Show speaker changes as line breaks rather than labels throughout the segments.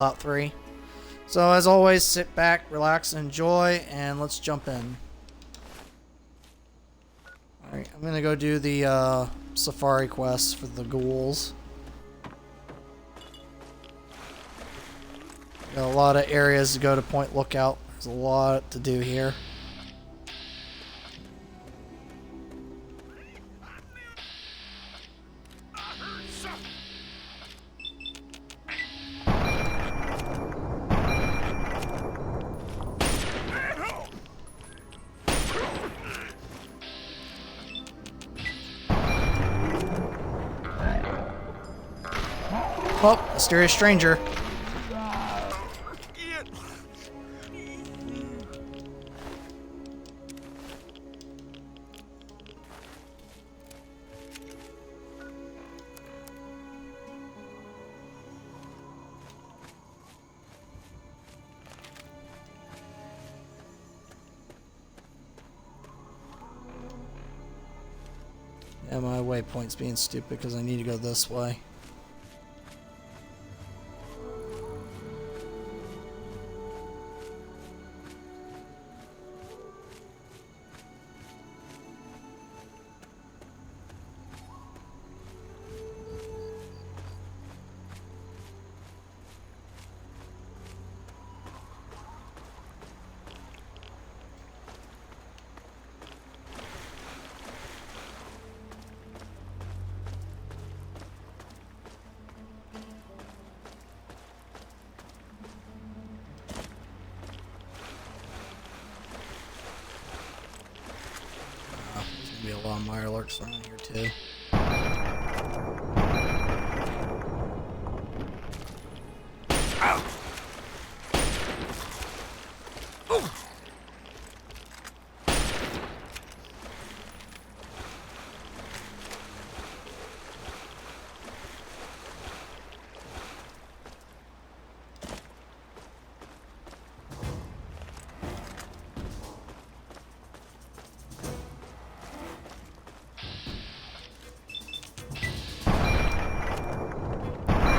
top 3. So as always, sit back, relax, and enjoy, and let's jump in. Alright, I'm gonna go do the safari quest for the ghouls. Got a lot of areas to go to Point Lookout. There's a lot to do here. Oh, mysterious stranger. Yeah, my waypoint's being stupid because I need to go this way. There's gonna be a lot of Mirelurks around here too.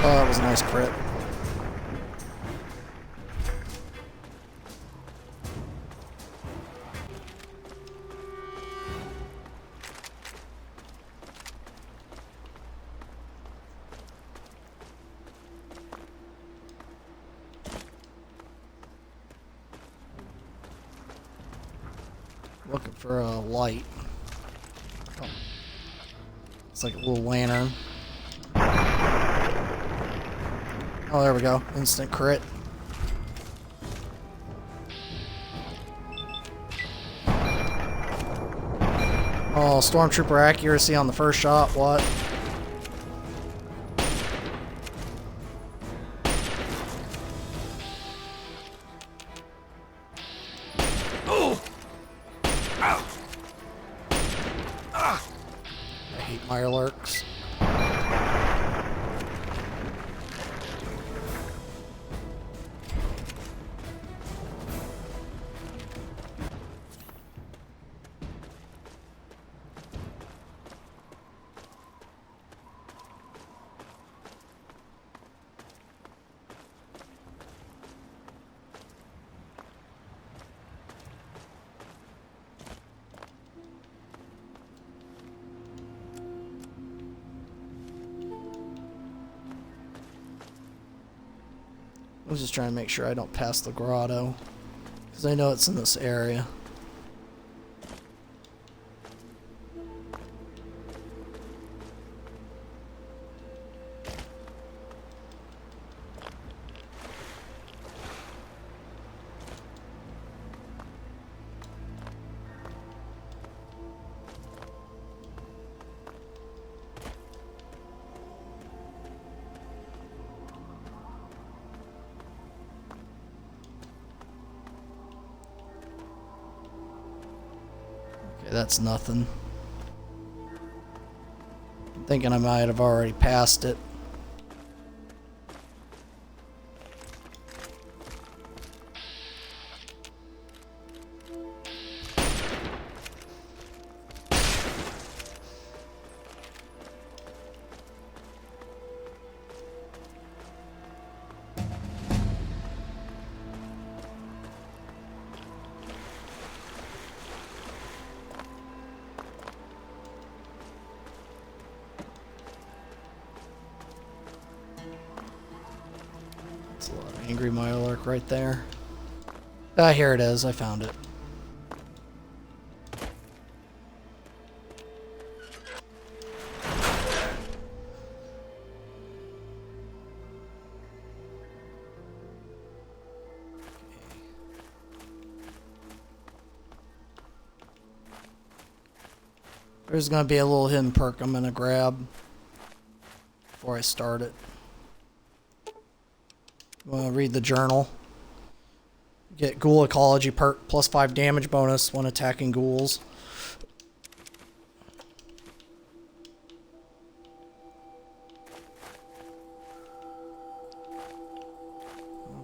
Oh, that was a nice crit. Looking for a light. Oh. It's like a little lantern. Oh, there we go. Instant crit. Oh, Stormtrooper accuracy on the first shot. What? I hate Mirelurks. I'm just trying to make sure I don't pass the grotto, because I know it's in this area. Okay, that's nothing. I'm thinking I might have already passed it. It's a lot of angry Mirelurk right there. Ah, here it is. I found it. There's going to be a little hidden perk I'm going to grab before I start it. I'm going to read the journal. Get Ghoul Ecology perk, plus 5 damage bonus when attacking ghouls.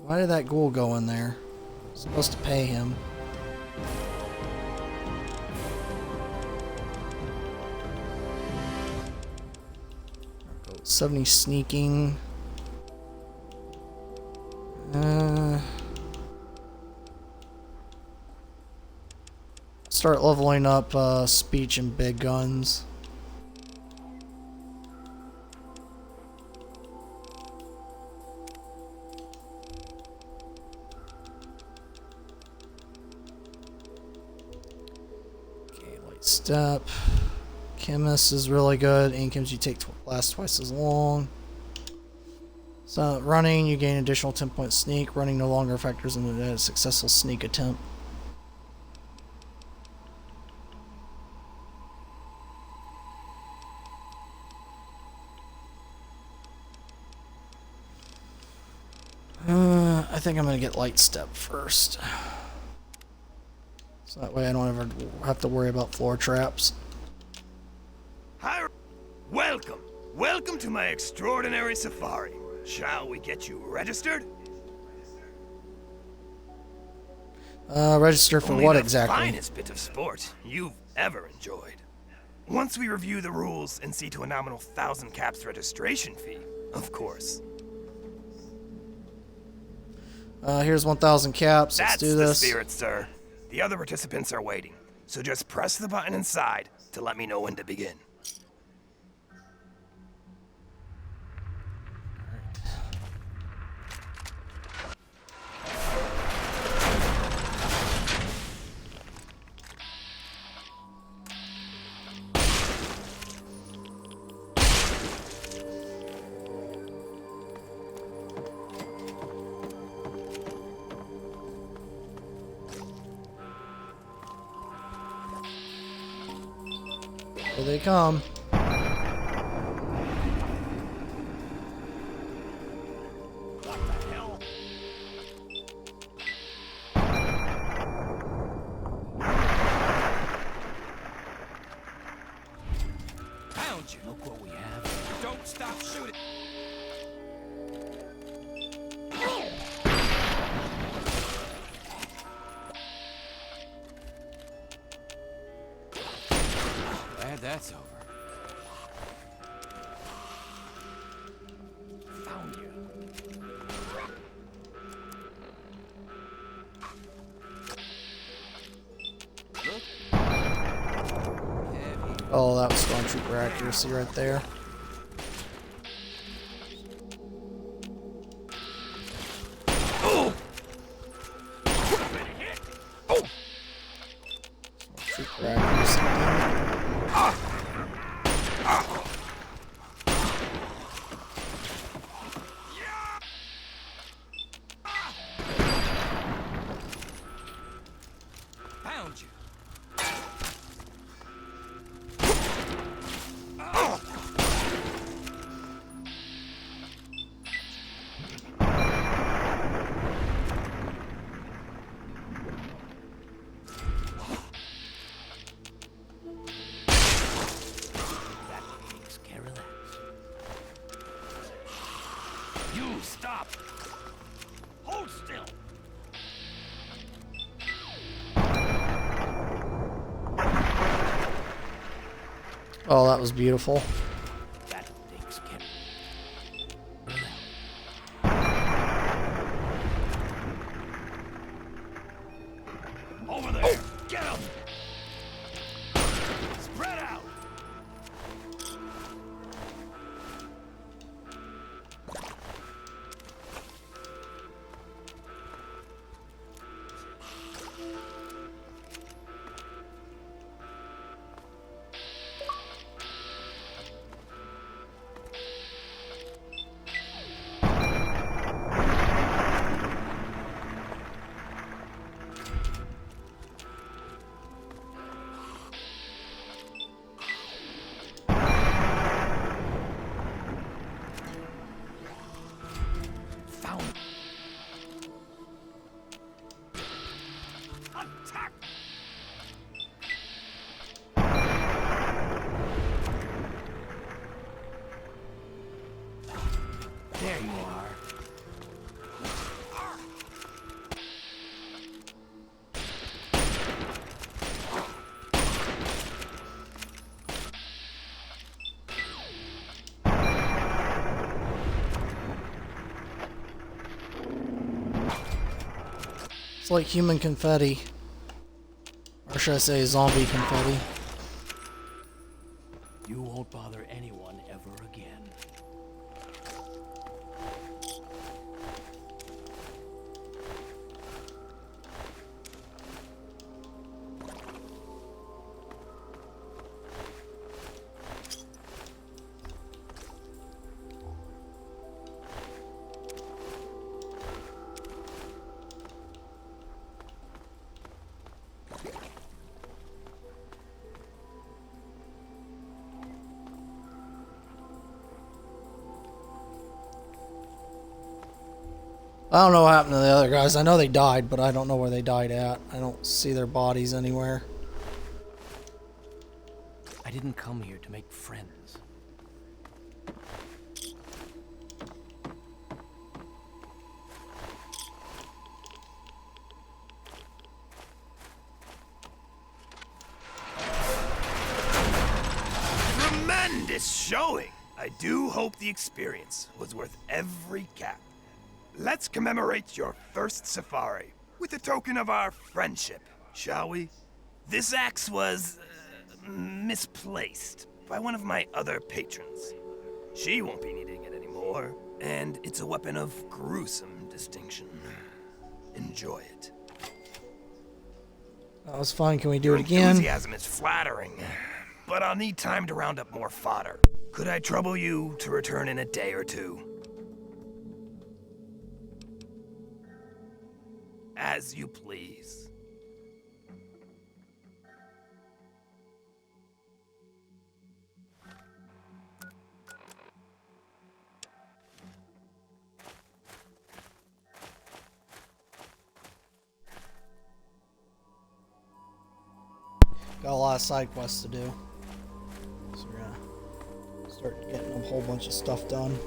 Why did that ghoul go in there? I'm supposed to pay him. 70 sneaking. Start leveling up speech and big guns. Okay, light step. Chemist is really good. Incomes you take last twice as long. So running, you gain additional 10 point sneak. Running no longer factors in a successful sneak attempt. I think I'm gonna get light step first. So that way I don't ever have to worry about floor traps.
Hi. Welcome. Welcome to my extraordinary safari. Shall we get you registered?
Register for
Only
what
the
exactly?
Finest bit of sport you've ever enjoyed. Once we review the rules and see to a nominal 1,000 caps registration fee, of course.
Here's 1,000 caps. Let's do this.
That's the spirit, sir. The other participants are waiting, so just press the button inside to let me know when to begin.
Here they come.
What the hell? Found you. Look what we have. Don't stop shooting. Glad that's over. Found you. Look.
Oh, that was Stormtrooper accuracy right there.
Oh!
Stormtrooper accuracy.
Found you. That makes care relax. You stop. Hold still.
Oh, that was beautiful.
That takes care. Over there. Oh, get him. Spread out.
It's like human confetti. Or should I say zombie confetti?
You won't bother anyone ever again.
I don't know what happened to the other guys. I know they died, but I don't know where they died at. I don't see their bodies anywhere.
I didn't come here to make friends.
Tremendous showing! I do hope the experience was worth every cap. Let's commemorate your first safari with a token of our friendship, shall we? This axe was misplaced by one of my other patrons. She won't be needing it anymore, and it's a weapon of gruesome distinction. Enjoy it.
That was fun. Can we do
Your
it again?
enthusiasm is flattering, but I'll need time to round up more fodder. Could I trouble you to return in a day or two? As you please.
Got a lot of side quests to do. So we're gonna start getting a whole bunch of stuff done.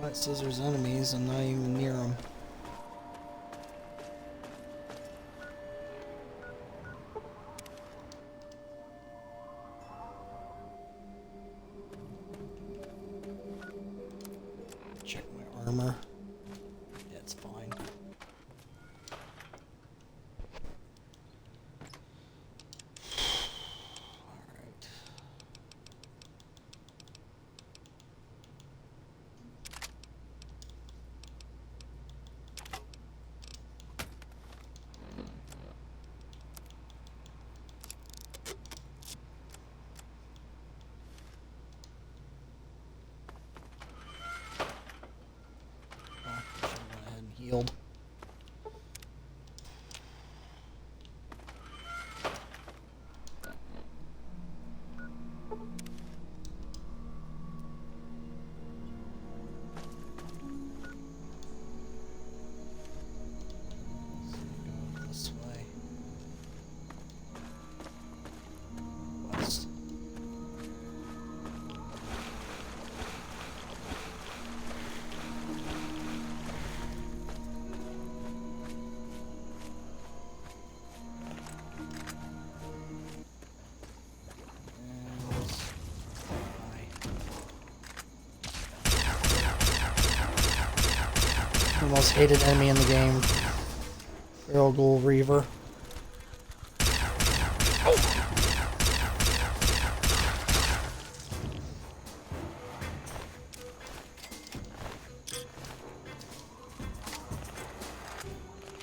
It says there's enemies. I'm not even near them. Check my armor. Yeah, it's fine. Alright. Healed. Go this way. West. The most hated enemy in the game. Feral Ghoul Reaver.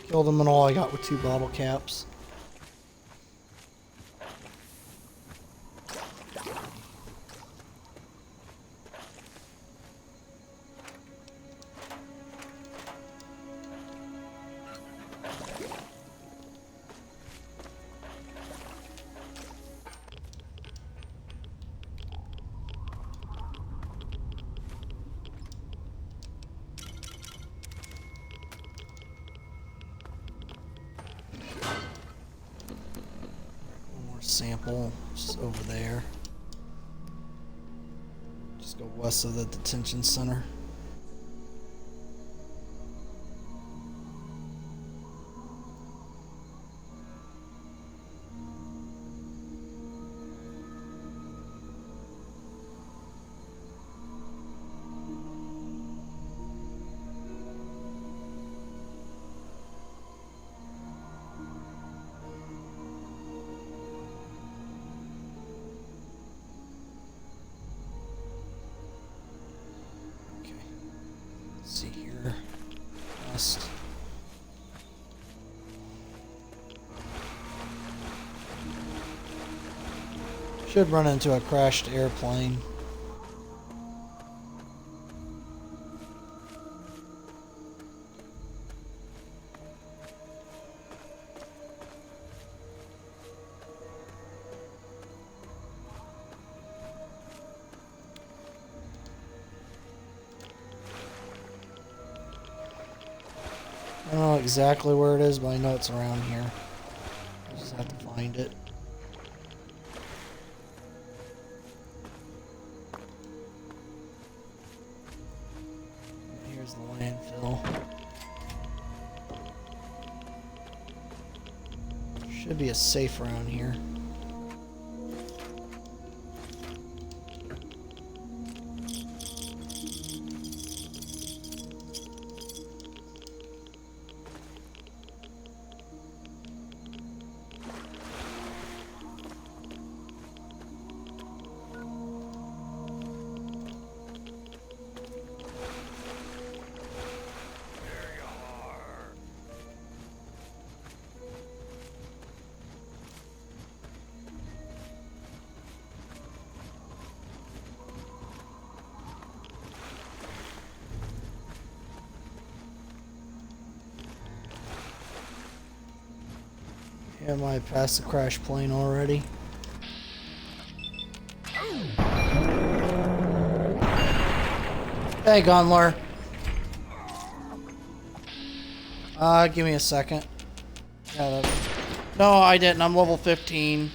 Killed them and all I got with 2 bottle caps. sample just over there. Just go west of the detention center. See here. West. Should run into a crashed airplane. I don't know exactly where it is, but I know it's around here. I just have to find it. Here's the landfill. Should be a safe around here. Am I past the crash plane already? Hey, Gunler. Give me a second. Yeah, no, I didn't. I'm level 15.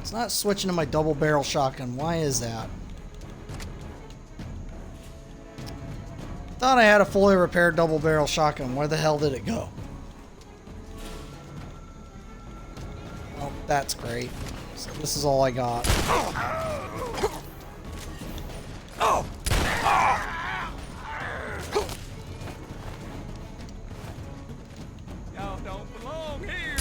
It's not switching to my double barrel shotgun. Why is that? Thought I had a fully repaired double barrel shotgun. Where the hell did it go? Well, that's great. So this is all I got.
Y'all don't belong here.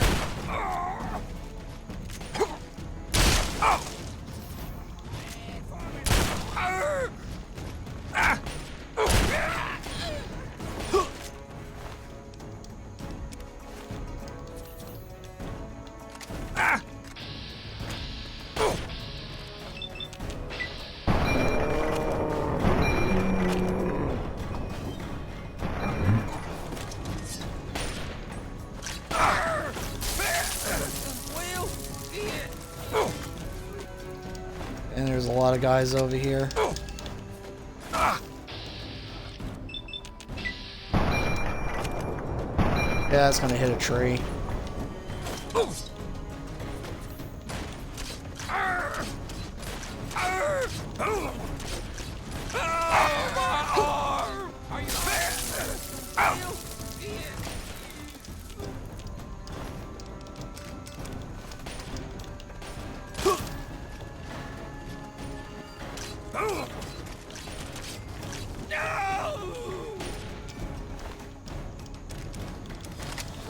And there's a lot of guys over here. Yeah, it's gonna hit a tree.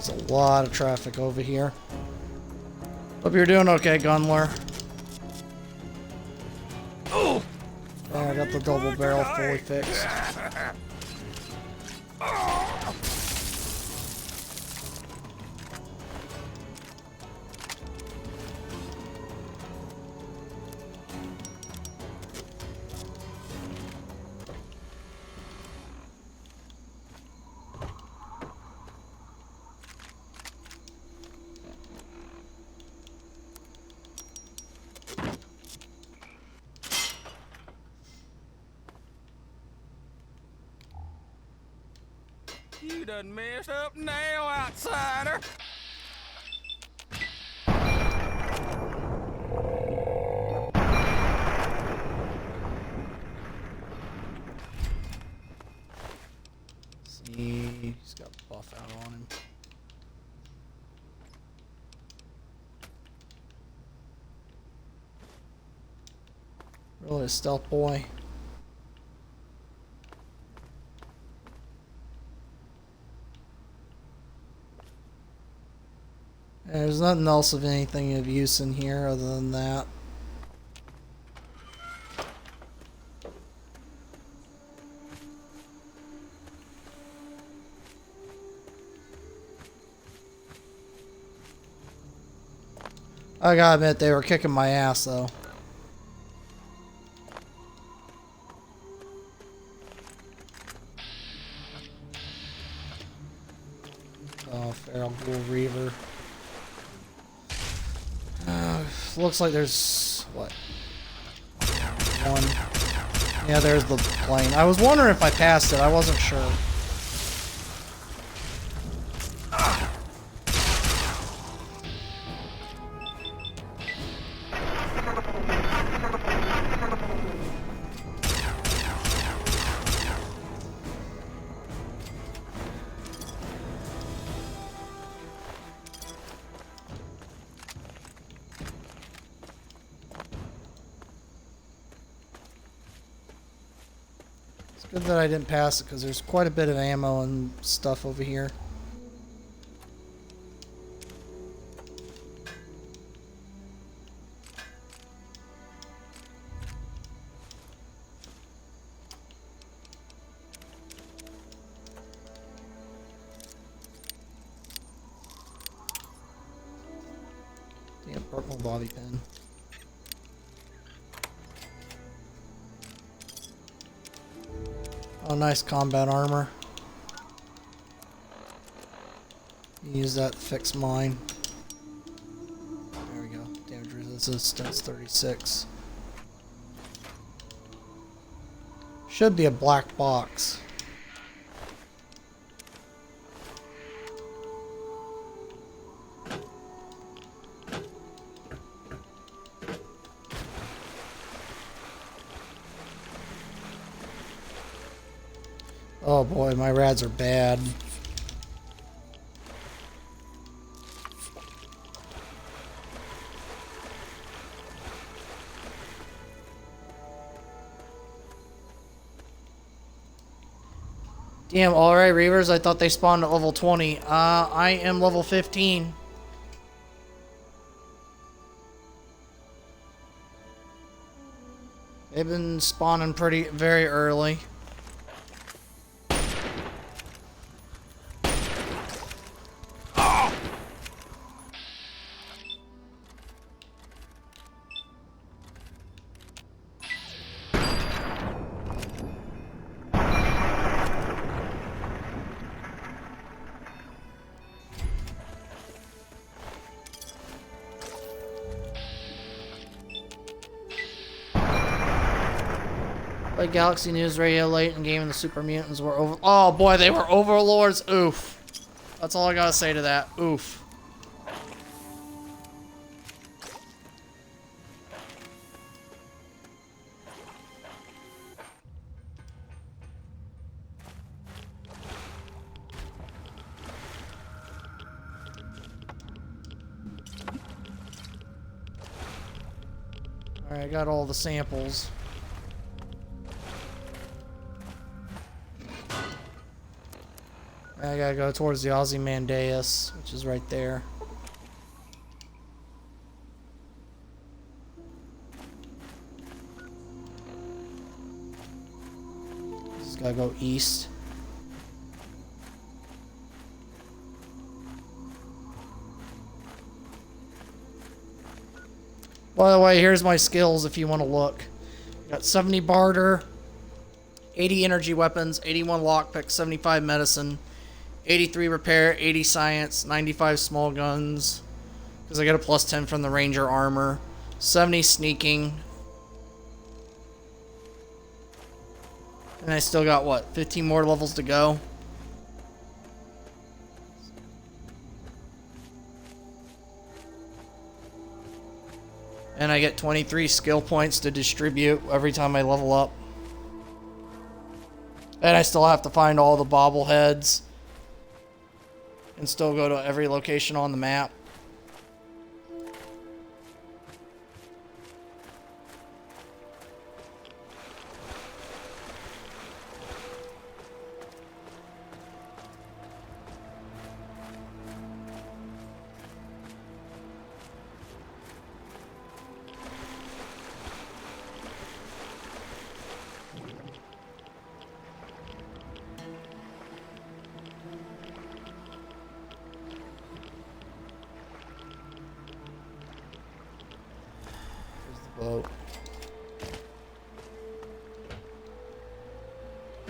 There's a lot of traffic over here. Hope you're doing okay, Gunler. Yeah, I got the double barrel fully fixed.
You done messed up now, outsider.
See, he's got buff out on him. Really a stealth boy. There's nothing else of anything of use in here other than that. I gotta admit, they were kicking my ass though. Oh, Feral Ghoul Reaver. Looks like there's what? One. Yeah, there's the plane. I was wondering if I passed it. I wasn't sure. Good that I didn't pass it because there's quite a bit of ammo and stuff over here. Damn, purple bobby pin. Oh, nice combat armor. Use that to fix mine. There we go. Damage resistance 36. Should be a black box. Oh boy, my rads are bad. Damn, alright Reavers, I thought they spawned at level 20. I am level 15. They've been spawning very early. Like Galaxy News Radio late in game and the Super Mutants were over. Oh boy, they were overlords. Oof. That's all I gotta say to that. Oof. Alright, I got all the samples. I gotta go towards the Ozymandias, which is right there. Just gotta go east. By the way, here's my skills if you want to look. Got 70 barter, 80 energy weapons, 81 lockpick, 75 medicine, 83 repair, 80 science, 95 small guns, because I got a plus 10 from the ranger armor, 70 sneaking, and I still got what, 15 more levels to go. And I get 23 skill points to distribute every time I level up. And I still have to find all the bobbleheads. And still go to every location on the map. Boat.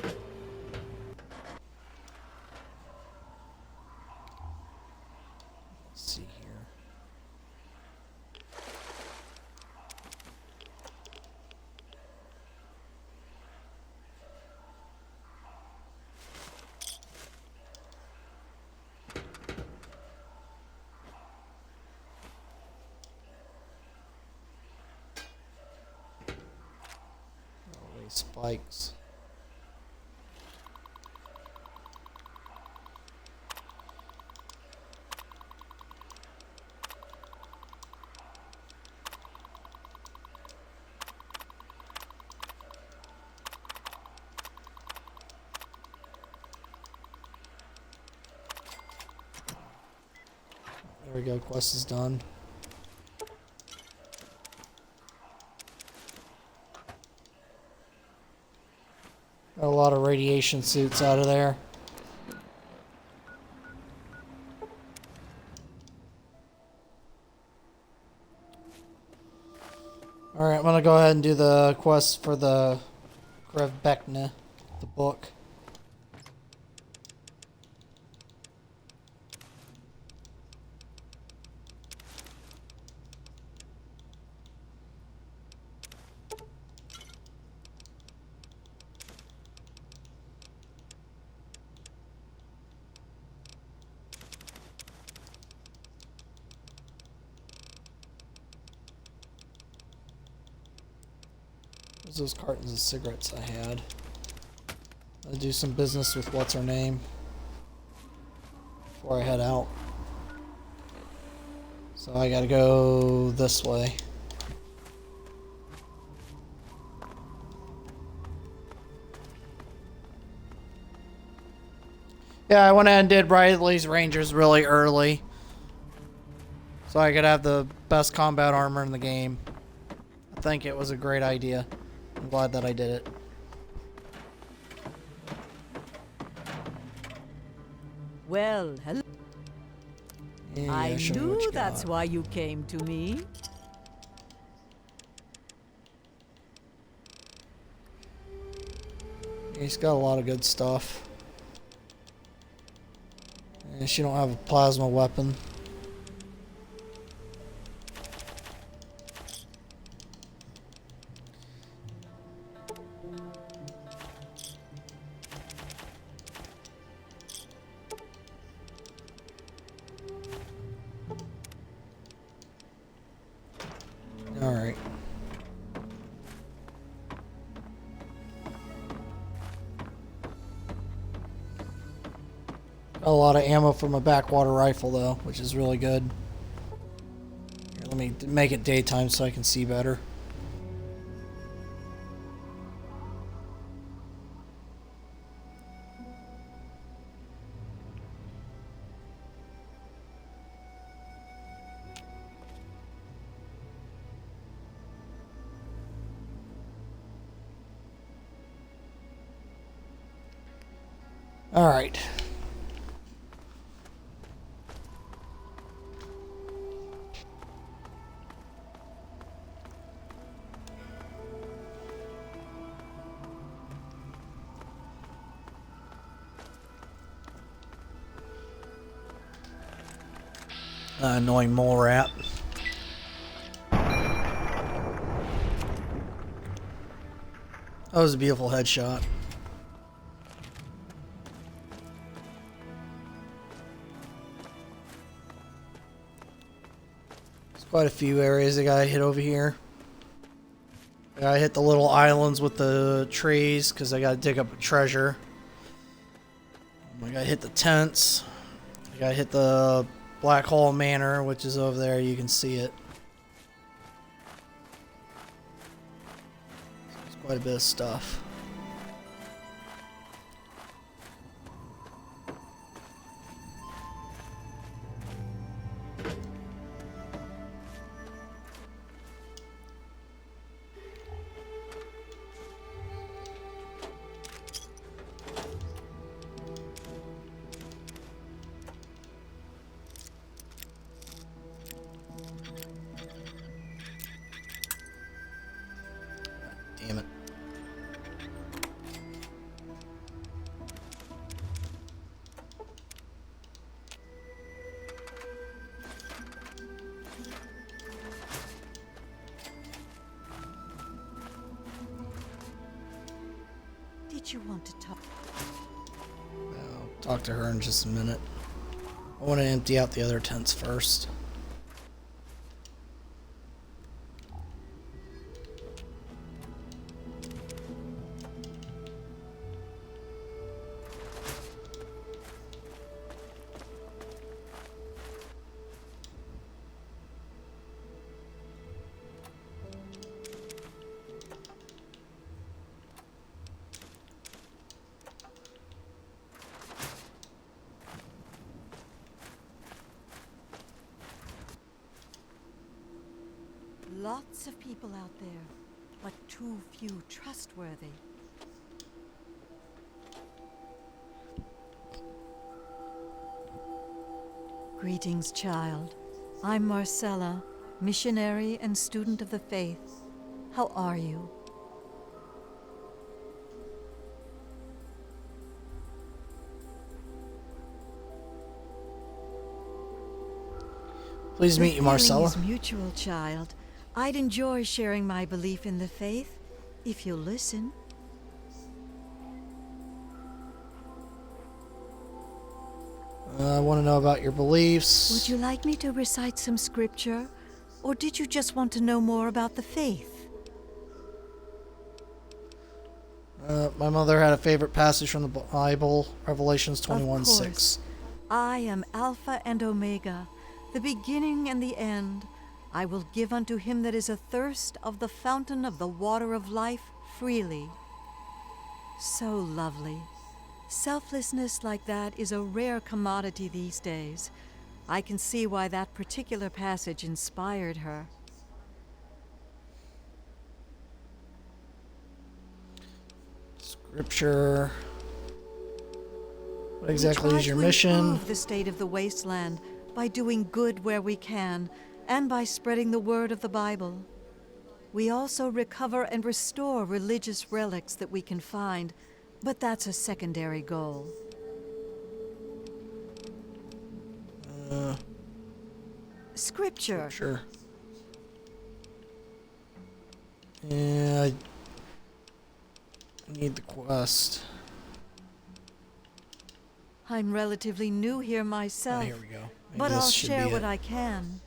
Let's see here. Spikes. There we go, quest is done. Got a lot of radiation suits out of there. Alright, I'm gonna go ahead and do the quest for the Grevbekna, the book. Those cartons of cigarettes I had. I'll do some business with what's her name before I head out. So I gotta go this way. Yeah, I went ahead and did Riley's Rangers really early, so I could have the best combat armor in the game. I think it was a great idea. I'm glad that I did it.
Well, hello.
Yeah,
I
show me what
knew
you
that's
got.
why you came to me.
He's got a lot of good stuff. And she don't have a plasma weapon. Alright. Got a lot of ammo for my backwater rifle though, which is really good. Here, let me make it daytime so I can see better. All right. Annoying mole rat. That was a beautiful headshot. quite a few areas I gotta hit over here. I gotta hit the little islands with the trees because I gotta dig up a treasure. I gotta hit the tents. I gotta hit the Black Hole Manor, which is over there. You can see it. So there's quite a bit of stuff. Damn it.
Did you want to talk?
I'll talk to her in just a minute. I want to empty out the other tents first.
Lots of people out there, but too few trustworthy. Greetings, child. I'm Marcella, missionary and student of the faith. How are you?
Pleased to meet you, Marcella.
The feeling is mutual, child. I'd enjoy sharing my belief in the faith, if you'll listen.
I want to know about your beliefs.
Would you like me to recite some scripture, or did you just want to know more about the faith?
My mother had a favorite passage from the Bible, Revelations
Of
21:6.
course. I am Alpha and Omega, the beginning and the end. I will give unto him that is athirst of the fountain of the water of life freely. So lovely. Selflessness like that is a rare commodity these days. I can see why that particular passage inspired her.
Scripture. What exactly
We
is your
try to
mission?
improve the state of the wasteland by doing good where we can and by spreading the word of the Bible. We also recover and restore religious relics that we can find, but that's a secondary goal. Scripture.
Sure. Yeah, I need the quest.
I'm relatively new here
Oh,
myself,
here we go. Maybe
but
this
I'll
should
share
be
what
it.
I can.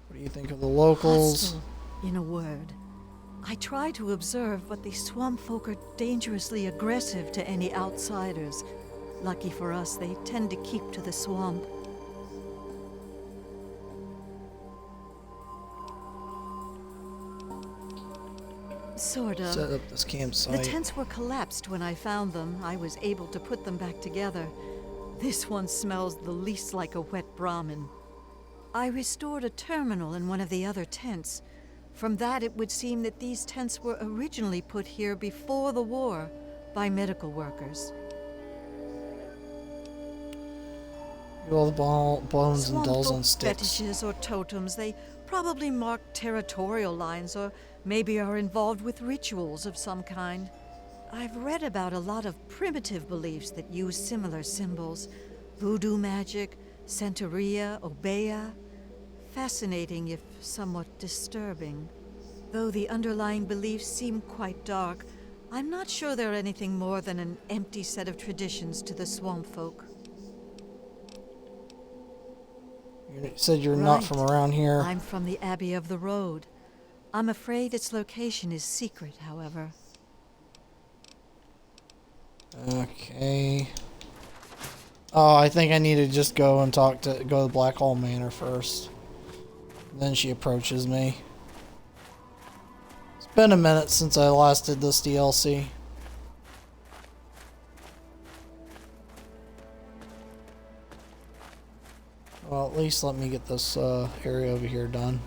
What do you think of the locals?
Hostile, in a word. I try to observe, but the swamp folk are dangerously aggressive to any outsiders. Lucky for us, they tend to keep to the swamp. Sort of.
Set up this
The
campsite.
tents were collapsed when I found them. I was able to put them back together. This one smells the least like a wet Brahmin. I restored a terminal in one of the other tents. From that, it would seem that these tents were originally put here before the war by medical workers.
All the bones and
Swamp
dolls
folk
on sticks.
fetishes or totems, they probably mark territorial lines or maybe are involved with rituals of some kind. I've read about a lot of primitive beliefs that use similar symbols. Voodoo magic, Santeria, Obeah. Fascinating, if somewhat disturbing. Though the underlying beliefs seem quite dark, I'm not sure they're anything more than an empty set of traditions to the swamp folk.
You said you're not from
Right.
around here.
I'm from the Abbey of the Road. I'm afraid its location is secret, however.
Okay. Oh, I think I need to just go and go to Black Hole Manor first. Then she approaches me. It's been a minute since I last did this DLC. Well, at least let me get this area over here done.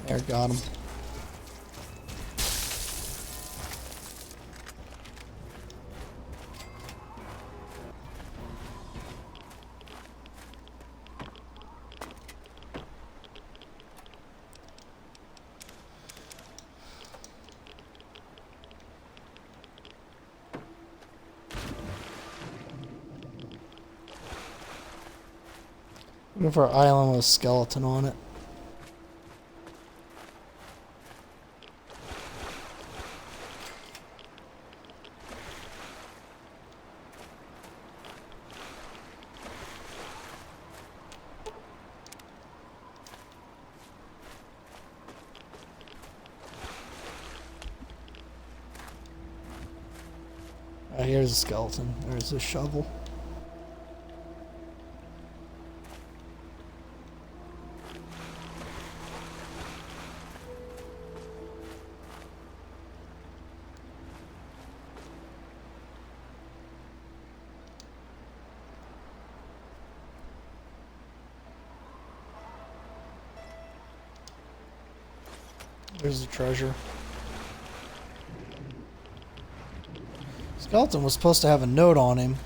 There, got him. Looking for an island with a skeleton on it. Here's a skeleton. There's a shovel. There's the treasure. Skeleton was supposed to have a note on him.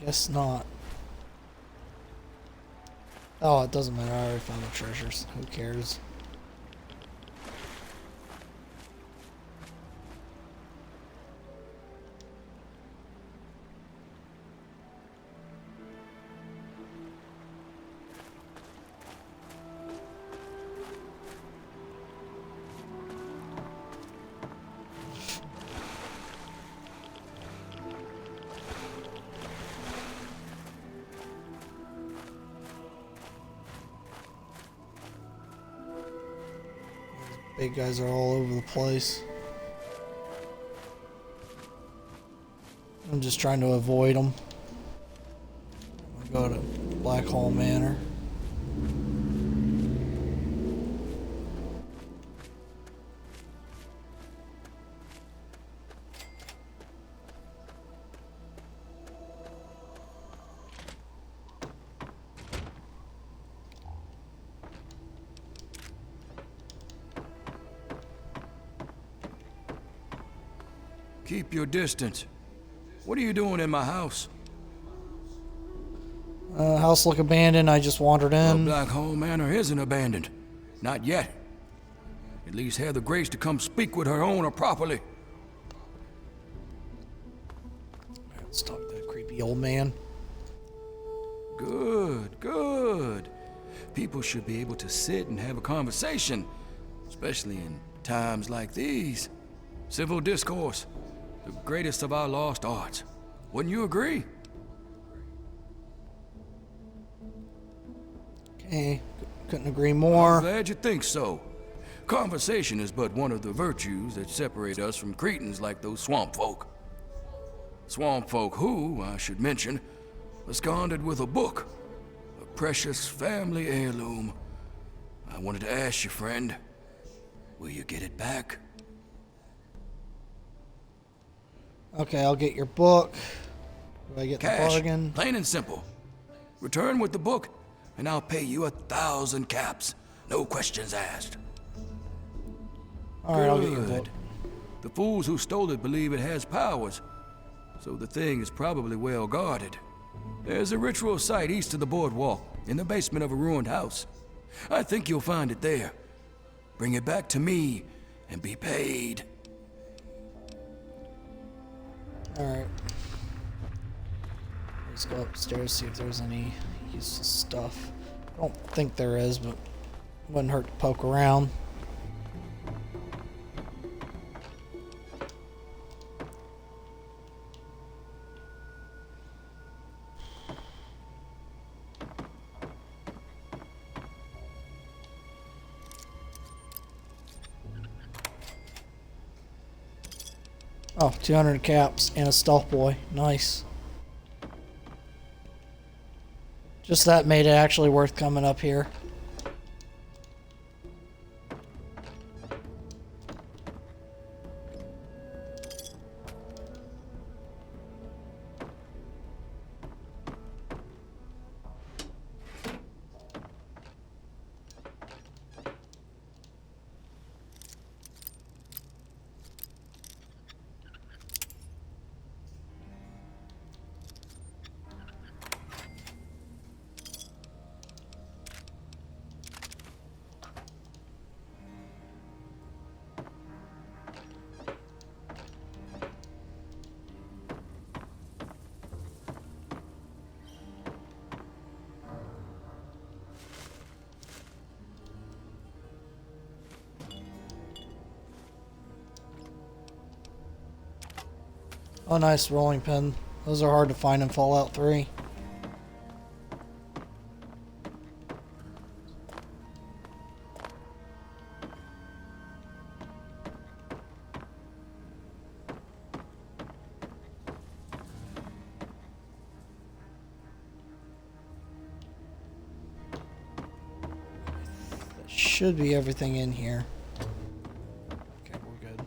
I guess not. Oh, it doesn't matter. I already found the treasures. Who cares? Big guys are all over the place. I'm just trying to avoid them. Go to Black Hole Manor.
Keep your distance. What are you doing in my house?
House look abandoned. I just wandered
Well,
in.
Black Hole Manor isn't abandoned. Not yet. At least have the grace to come speak with her owner properly.
Let's talk to that creepy old man.
Good, good. People should be able to sit and have a conversation, especially in times like these. Civil discourse, the greatest of our lost arts. Wouldn't you agree?
Okay, couldn't agree
I'm
more.
glad you think so. Conversation is but one of the virtues that separate us from cretins like those swamp folk. Swamp folk who, I should mention, absconded with a book, a precious family heirloom. I wanted to ask you, friend, will you get it back?
Okay, I'll get your book. Do I get the
Cash,
bargain?
plain and simple. Return with the book, and I'll pay you 1,000 caps. No questions asked.
Alright, I'll get your book.
Good. The fools who stole it believe it has powers, so the thing is probably well guarded. There's a ritual site east of the boardwalk, in the basement of a ruined house. I think you'll find it there. Bring it back to me, and be paid.
Alright. Let's go upstairs, see if there's any useless stuff. I don't think there is, but wouldn't hurt to poke around. Oh, 200 caps and a stealth boy. Nice. Just that made it actually worth coming up here. Oh, nice rolling pin. Those are hard to find in Fallout 3. That should be everything in here. Okay, we're good.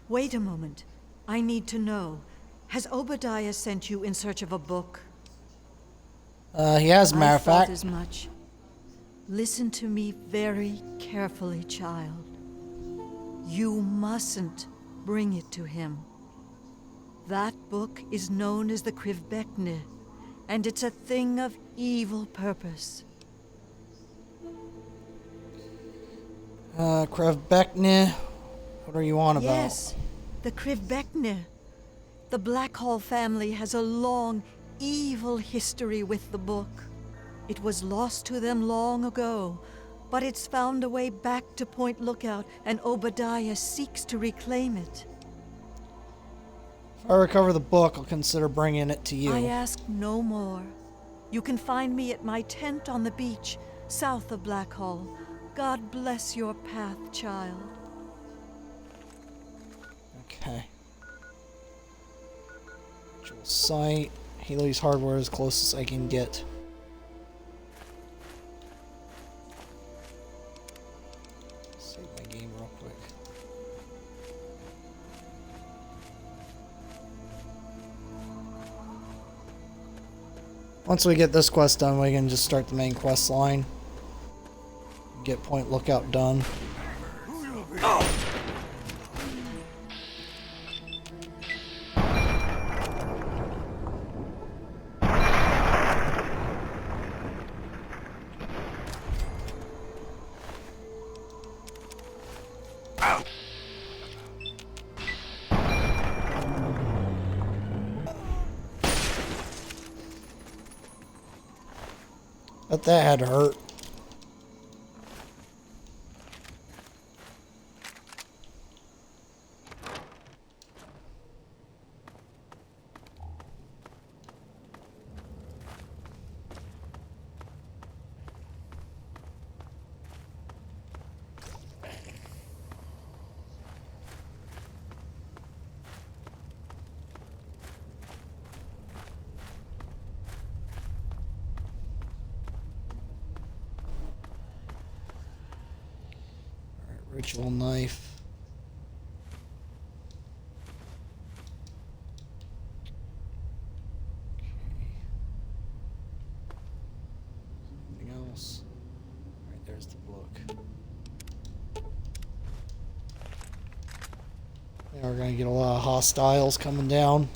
Wait a moment. I need to know. Has Obadiah sent you in search of a book?
He has, a matter
I
of
thought
fact.
as much. Listen to me very carefully, child. You mustn't bring it to him. That book is known as the Krivbekne, and it's a thing of evil purpose.
Krevbekne. What are you on about?
Yes, the Krivbekne. The Blackhall family has a long, evil history with the book. It was lost to them long ago, but it's found a way back to Point Lookout, and Obadiah seeks to reclaim it.
If I recover the book, I'll consider bringing it to you.
I ask no more. You can find me at my tent on the beach, south of Blackhall. God bless your path, child.
Okay. Ritual site. Healy's hardware is closest I can get. Save my game real quick. Once we get this quest done, we can just start the main quest line. Get Point Lookout done. But that had to hurt. Ritual knife. Anything else? Alright, there's the book. Now we're gonna get a lot of hostiles coming down.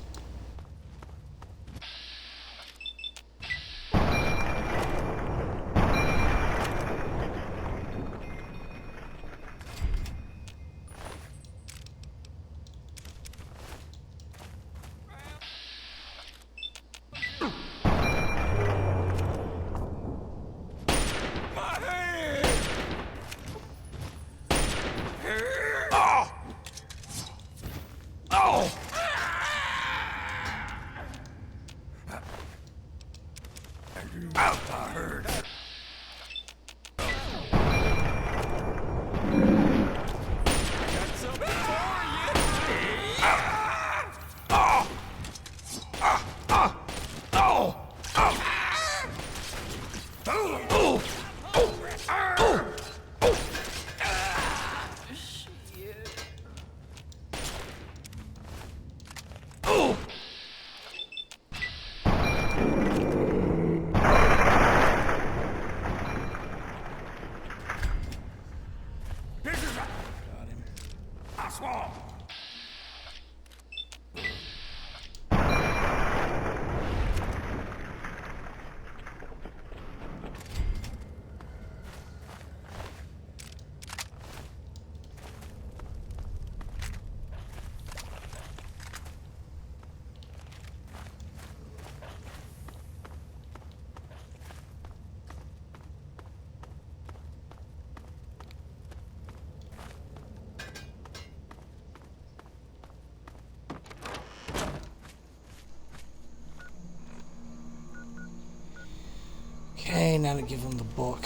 Okay, now to give him the book.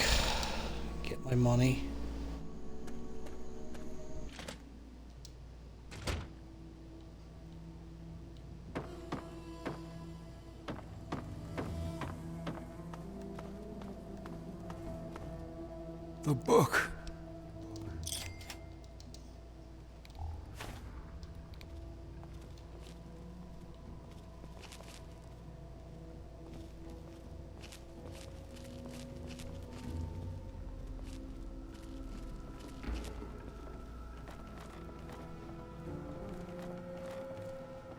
Get my money.
The book.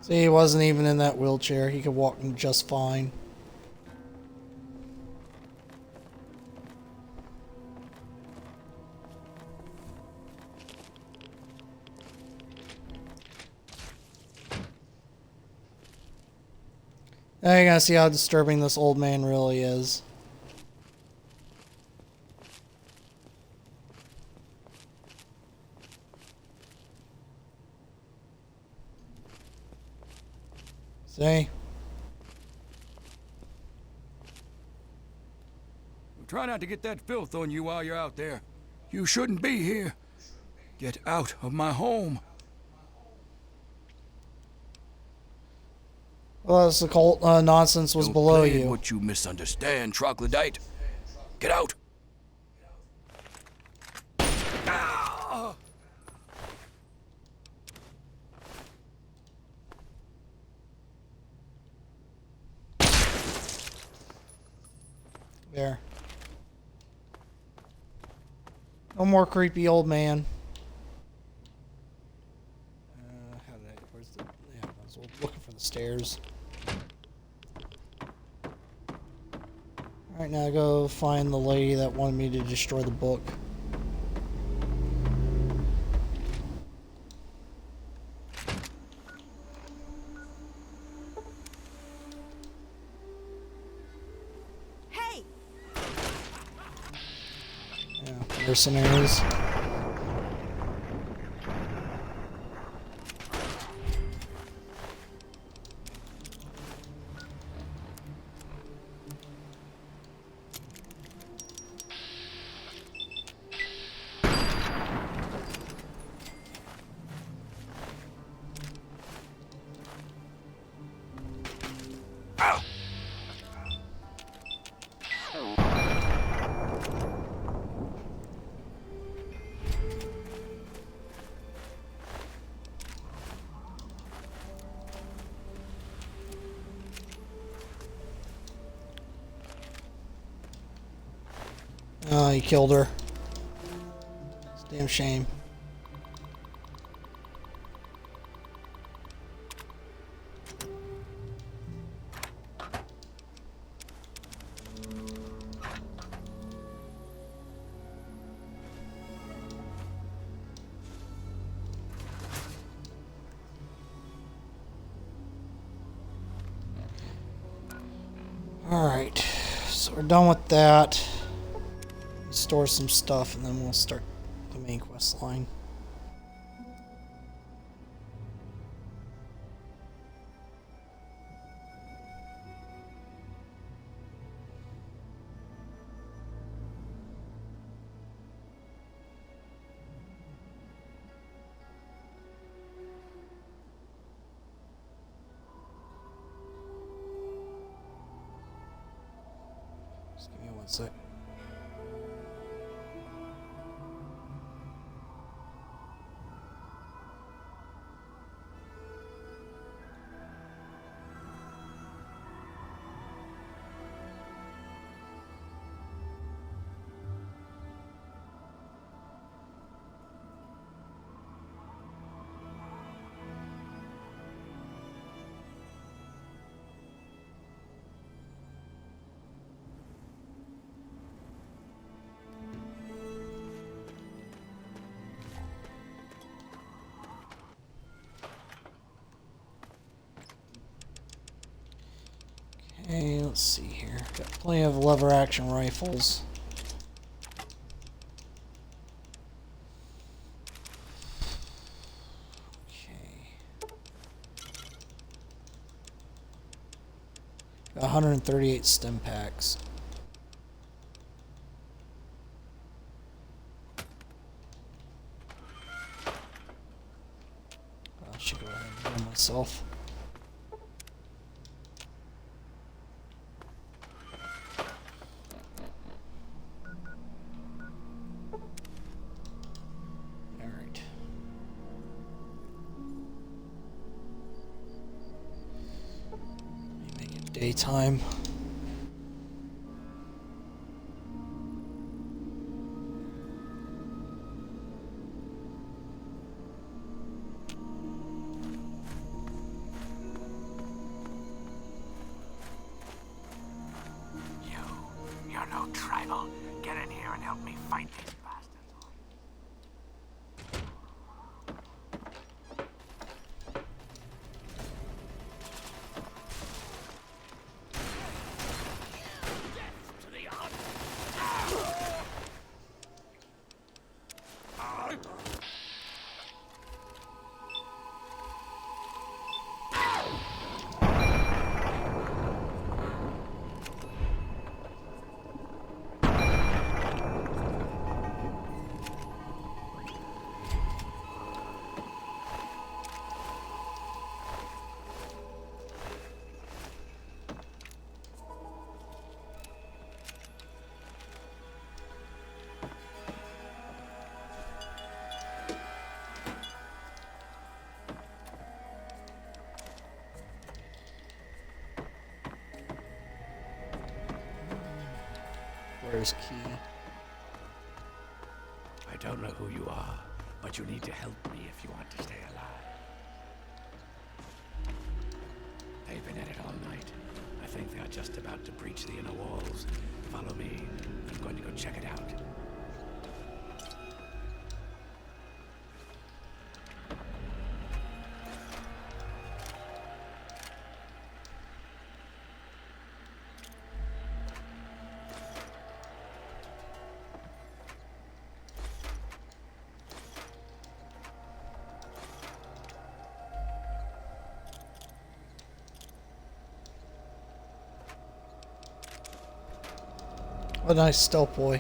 See, he wasn't even in that wheelchair. He could walk just fine. Now you're gonna see how disturbing this old man really is. See?
Try not to get that filth on you while you're out there. You shouldn't be here. Get out of my home.
Well, this occult nonsense was
Don't
below
play
you.
what you misunderstand, troglodyte. Get out. Ah!
There. No more creepy old man. How did I? Where's the? Yeah, I was looking for the stairs. All right, now go find the lady that wanted me to destroy the book.
Hey!
Yeah, mercenaries. Oh, he killed her. It's a damn shame. Alright, so we're done with that. Store some stuff and then we'll start the main quest line. Just give me one sec. Okay, let's see here. Got plenty of lever action rifles. Okay. Got 138 stim packs. I should go ahead and heal myself. Daytime.
You're no tribal. Get in here and help me fight these bastards.
Where's Key?
I don't know who you are, but you need to help me if you want to stay alive. They've been at it all night. I think they are just about to breach the inner walls. Follow me. I'm going to go check it out.
What a nice stealth boy.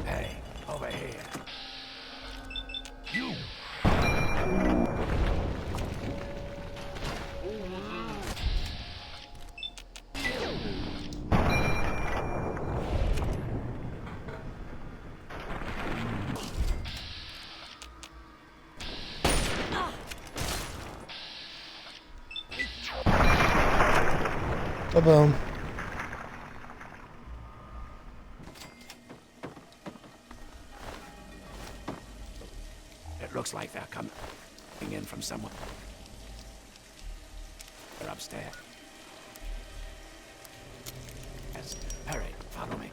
Hey, over here. You!
Kaboom.
It looks like they're coming in from somewhere. They're upstairs. Yes. Hurry, follow me.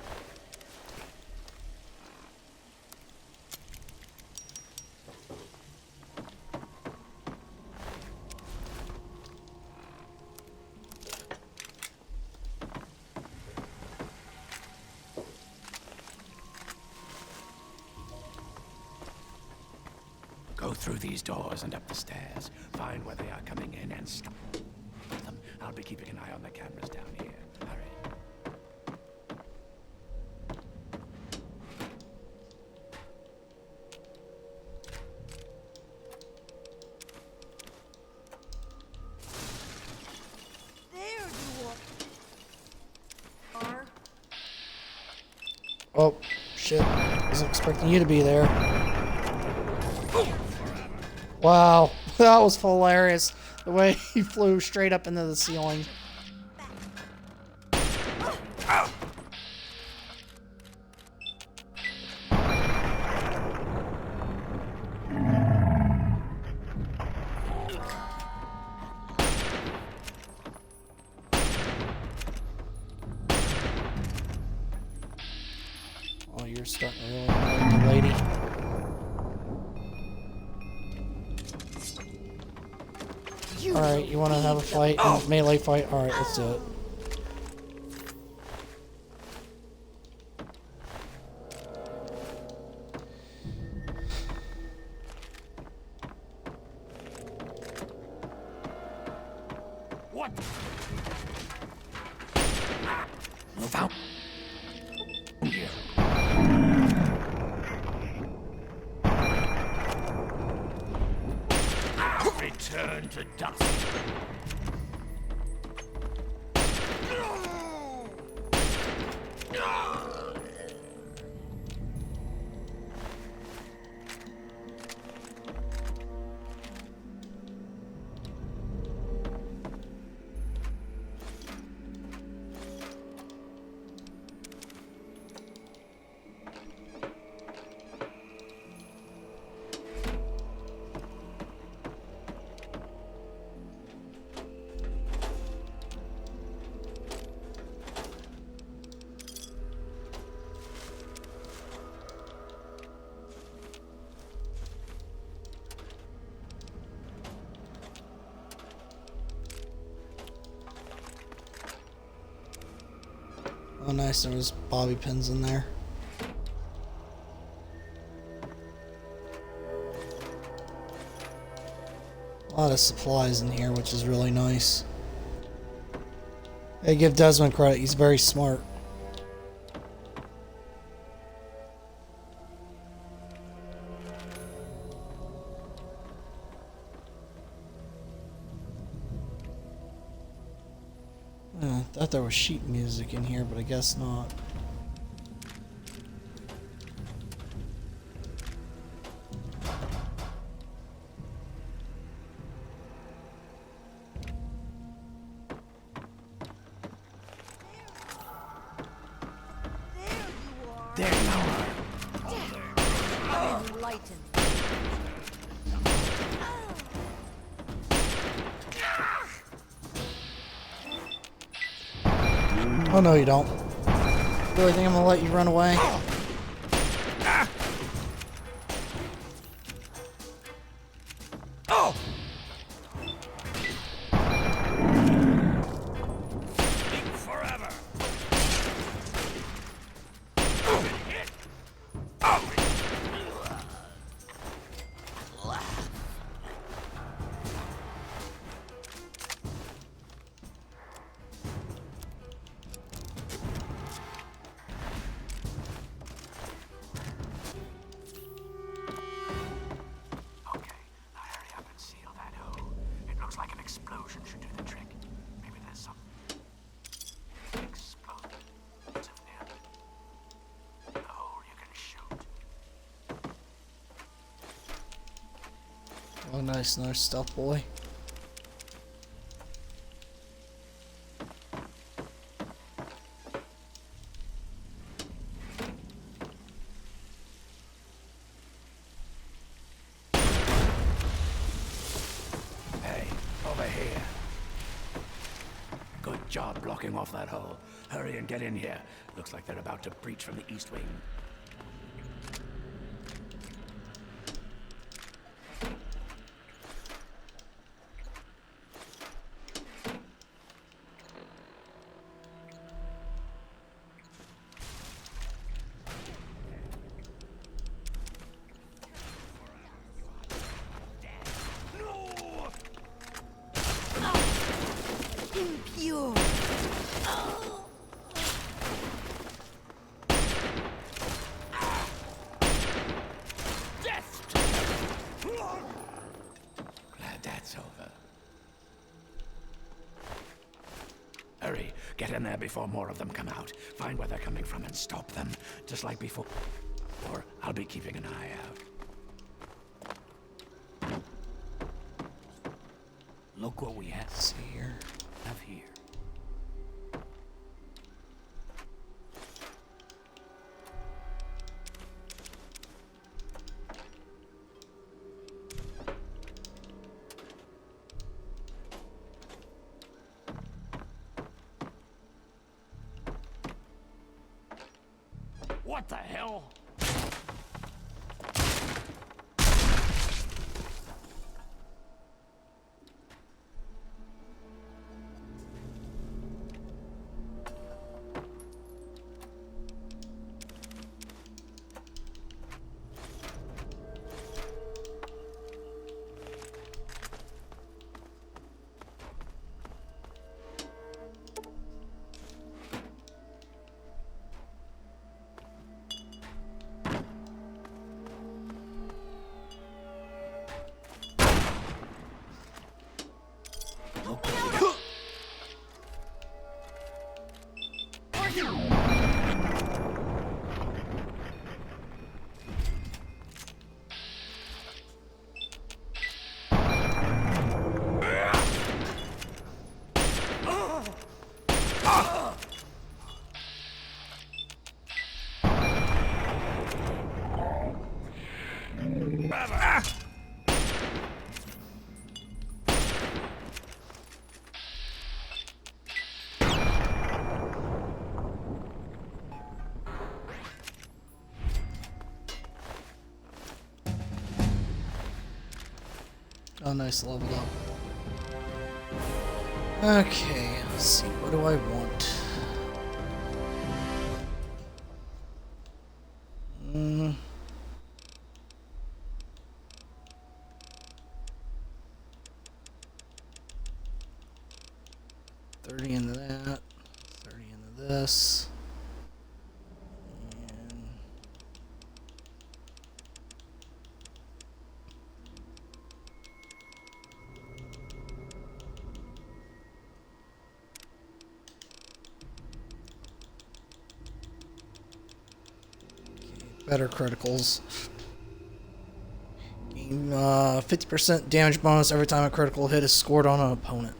Go through these doors and up the stairs. Find where they are coming in and stop them. I'll be keeping an eye on the cameras down here. Hurry.
There you are.
Oh, shit. Wasn't expecting you to be there. Wow, that was hilarious. The way he flew straight up into the ceiling. Oh, you're starting to really annoy me, lady. Alright, you want to have a fight? Melee fight? Alright, let's do it.
What? Found you. Return to dust.
Oh, nice. There was bobby pins in there. A lot of supplies in here, which is really nice. Hey, give Desmond credit. He's very smart. I thought there was sheet music in here, but I guess not.
There you are.
There you are.
Enlightened.
Oh, no, you don't. Really think I'm gonna let you run away?
Forever. Okay, now hurry up and seal that hole. It looks like an explosion should do the trick. Maybe there's some explosive near the hole you can shoot.
Oh, nice. Another stealth boy.
job blocking off that hole. Hurry and get in here. Looks like they're about to breach from the east wing.
Impure.
Glad that's over. Hurry, get in there before more of them come out. Find where they're coming from and stop them, just like before. Or I'll be keeping an eye out. Look what we have
See here.
here. What the hell?
Oh, nice, leveled up. Okay, let's see. What do I want? Hmm. $30 into that. 30 into this. And better criticals. Gain 50% damage bonus every time a critical hit is scored on an opponent.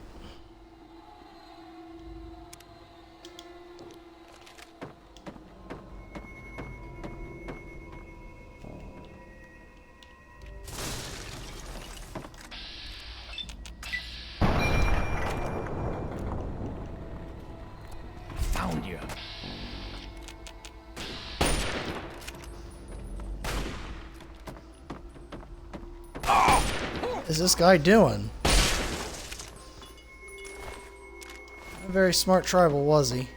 Found you.
What is this guy doing? Not a very smart tribal, was he?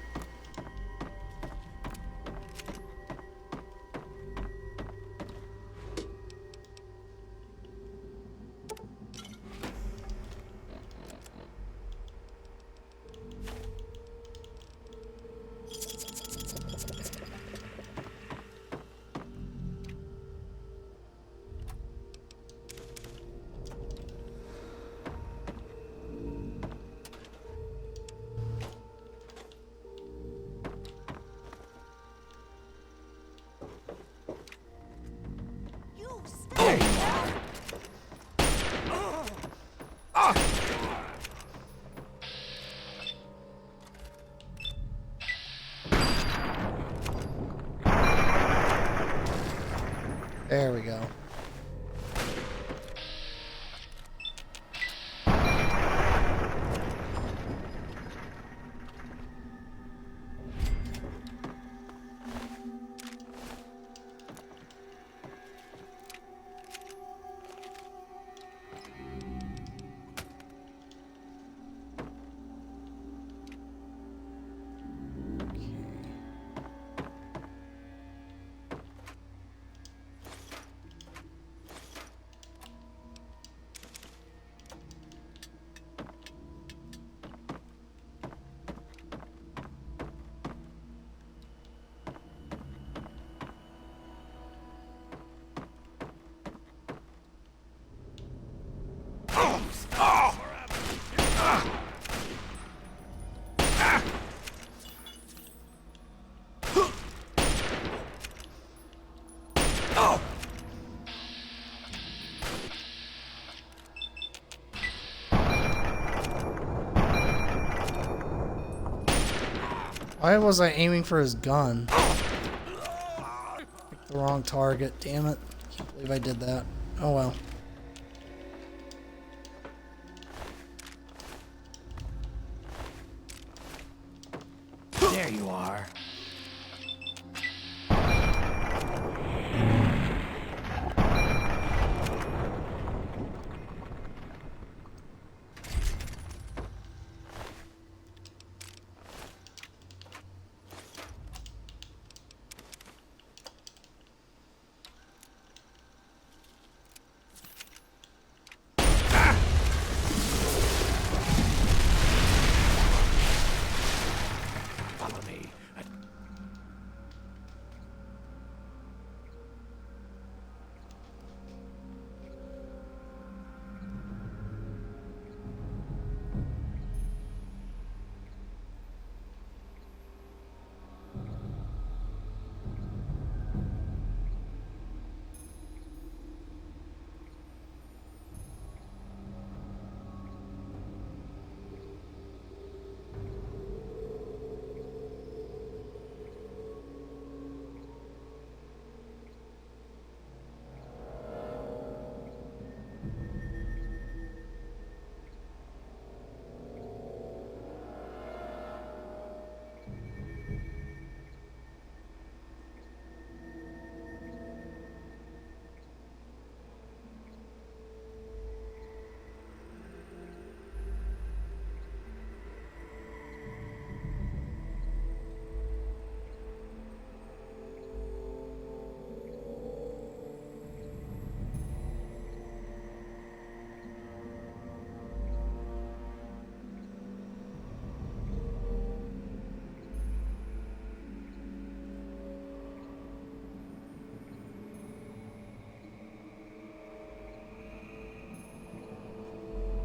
There we go. Why was I aiming for his gun? Picked the wrong target. Damn it. Can't believe I did that. Oh well.
There you are. Follow me.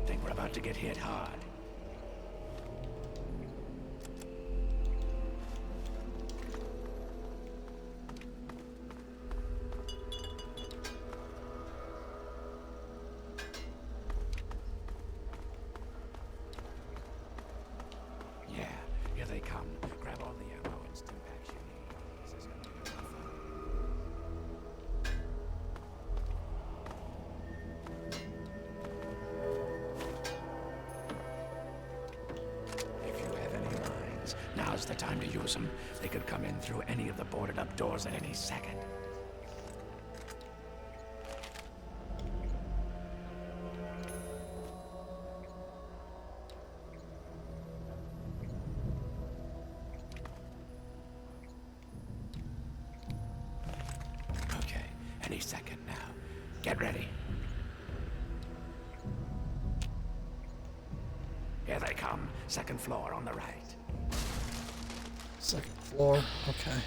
Think we're about to get hit hard. Yeah, here they come. Grab all the ammo and stimpaks you need. This is gonna be a lot of fun. If you have any mines, now's the time to use them. They could come in through any of the boarded up doors at any second. Okay, any second now. Get ready. Here they come. Second floor on the right.
Second floor. Okay.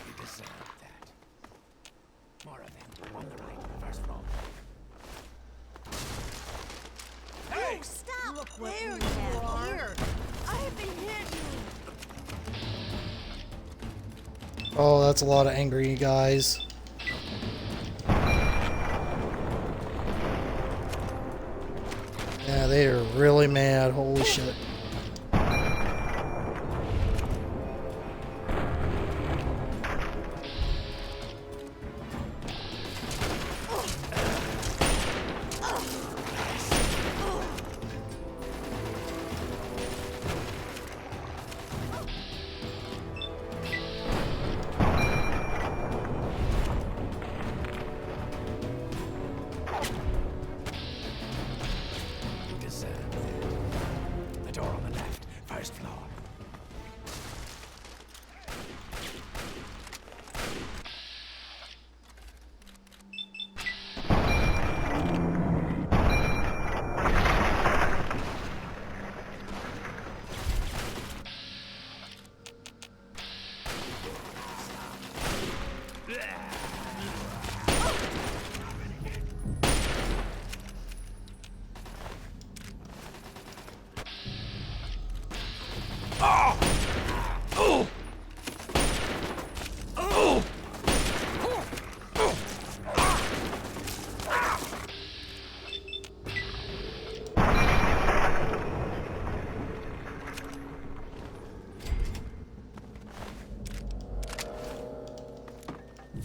You deserve that. More of them on the right, first floor.
Hey! Stop! Look there you are! I've been hitting you!
Oh, that's a lot of angry guys. Yeah, they are really mad. Holy shit.
You deserve that. The door on the left, first floor.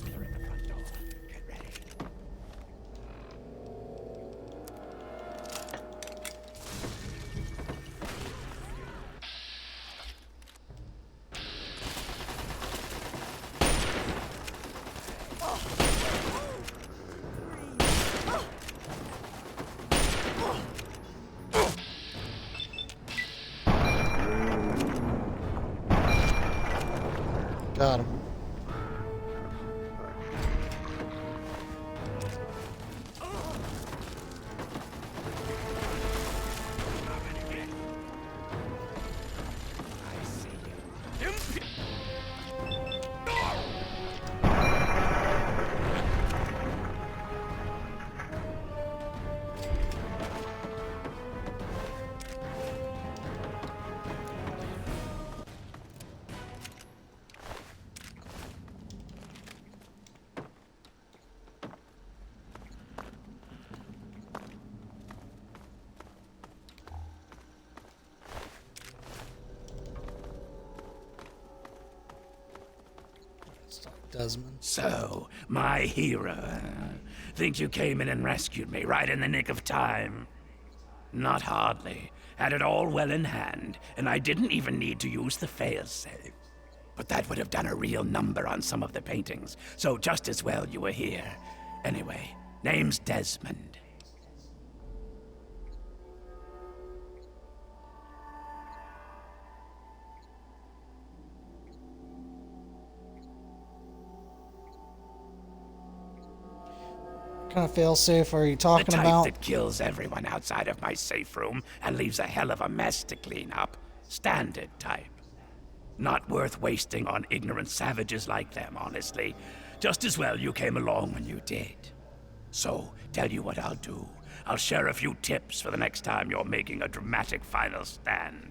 They're in the front door. Get ready.
Got him. Desmond.
So, my hero. Think you came in and rescued me right in the nick of time? Not hardly. Had it all well in hand, and I didn't even need to use the failsafe. But that would have done a real number on some of the paintings, so just as well you were here. Anyway, name's Desmond.
What kind of failsafe are you talking
The type
about?
that kills everyone outside of my safe room and leaves a hell of a mess to clean up. Standard type. Not worth wasting on ignorant savages like them, honestly. Just as well you came along when you did. So, tell you what I'll do. I'll share a few tips for the next time you're making a dramatic final stand.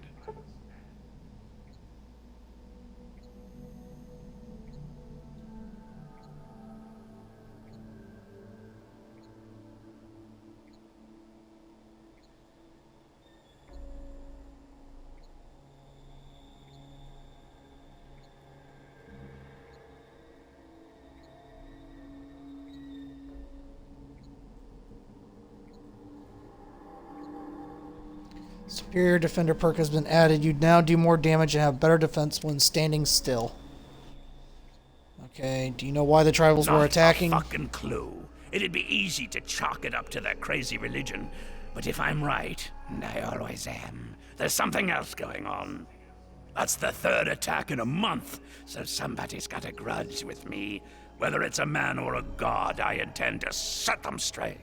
Superior Defender perk has been added. You now do more damage and have better defense when standing still. Okay, do you know why the tribals were attacking?
Not a fucking clue. It'd be easy to chalk it up to their crazy religion. But if I'm right, and I always am, there's something else going on. That's the third attack in a month, so somebody's got a grudge with me. Whether it's a man or a god, I intend to set them straight.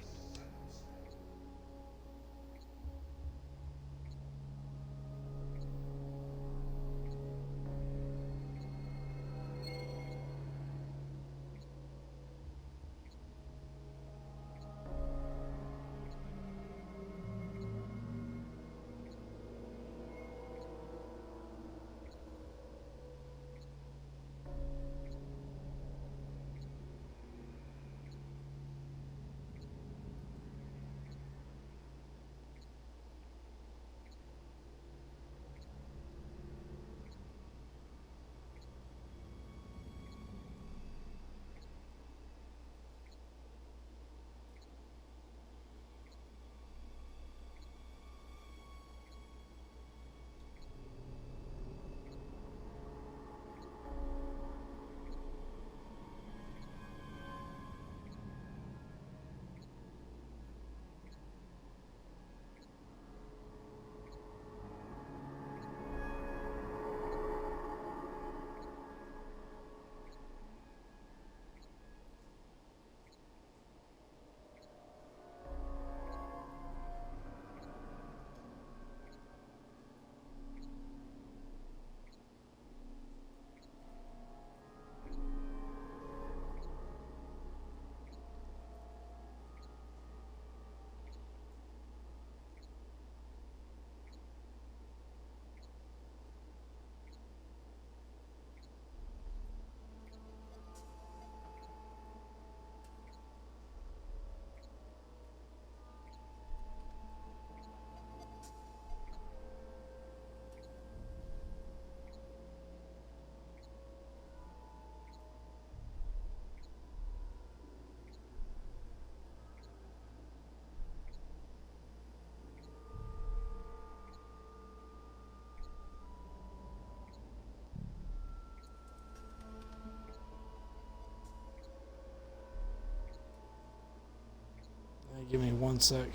one sec.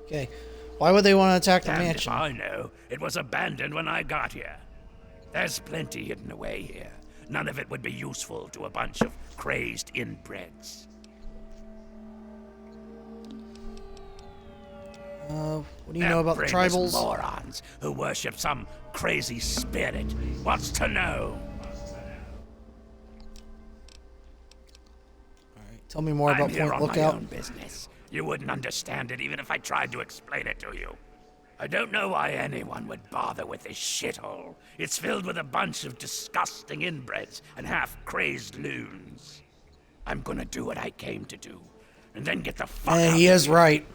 Okay. Why would they want to attack the
Damned if
mansion?
I know. It was abandoned when I got here. There's plenty hidden away here. None of it would be useful to a bunch of crazed inbreds.
What do you know about the
brainless
tribals?
morons who worship some crazy spirit. What's to know?
Alright, tell me more
I'm
about
here
Point
on my
Lookout.
own business. You wouldn't understand it even if I tried to explain it to you. I don't know why anyone would bother with this shithole. It's filled with a bunch of disgusting inbreds and half-crazed loons. I'm gonna do what I came to do, and then get the fuck out.
And he
of
is
here.
right.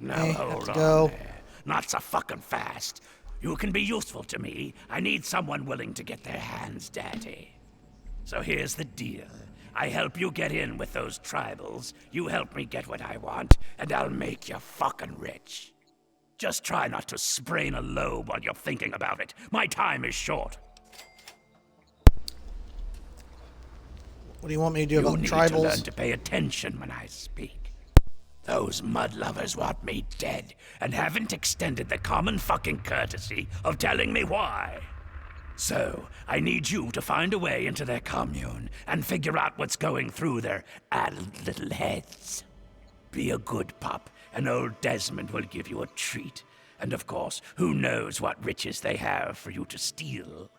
Now
Okay,
hold
let's
on
go.
there. Not so fucking fast. You can be useful to me. I need someone willing to get their hands dirty. So here's the deal. I help you get in with those tribals, you help me get what I want, and I'll make you fucking rich. Just try not to sprain a lobe while you're thinking about it. My time is short.
What do you want me to do
You
about
need to learn
tribals?
to pay attention when I speak. Those mud lovers want me dead, and haven't extended the common fucking courtesy of telling me why. So, I need you to find a way into their commune and figure out what's going through their addled little heads. Be a good pup, and old Desmond will give you a treat. And of course, who knows what riches they have for you to steal.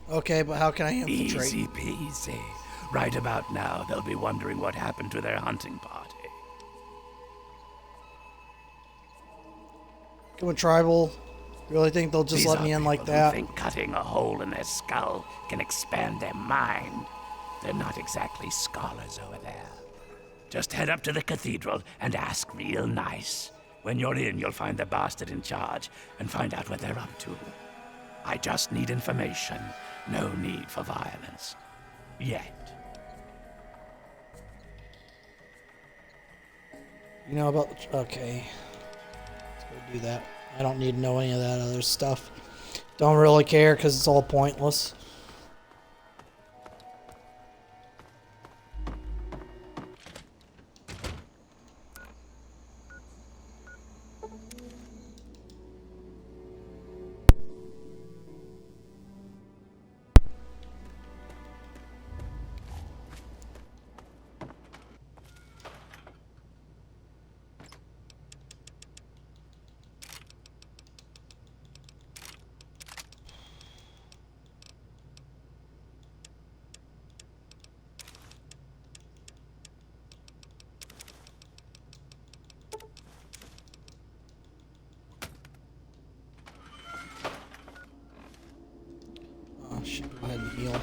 Okay, but how can I infiltrate?
Easy peasy. Right about now, they'll be wondering what happened to their hunting party.
Come on, tribal. You really think they'll just
These
let
are
me in like
people who
that?
think cutting a hole in their skull can expand their mind. They're not exactly scholars over there. Just head up to the cathedral and ask real nice. When you're in, you'll find the bastard in charge and find out what they're up to. I just need information. No need for violence. Yet.
You know about the... Okay. Let's go do that. I don't need to know any of that other stuff. Don't really care because it's all pointless. Oh shit, go ahead and heal.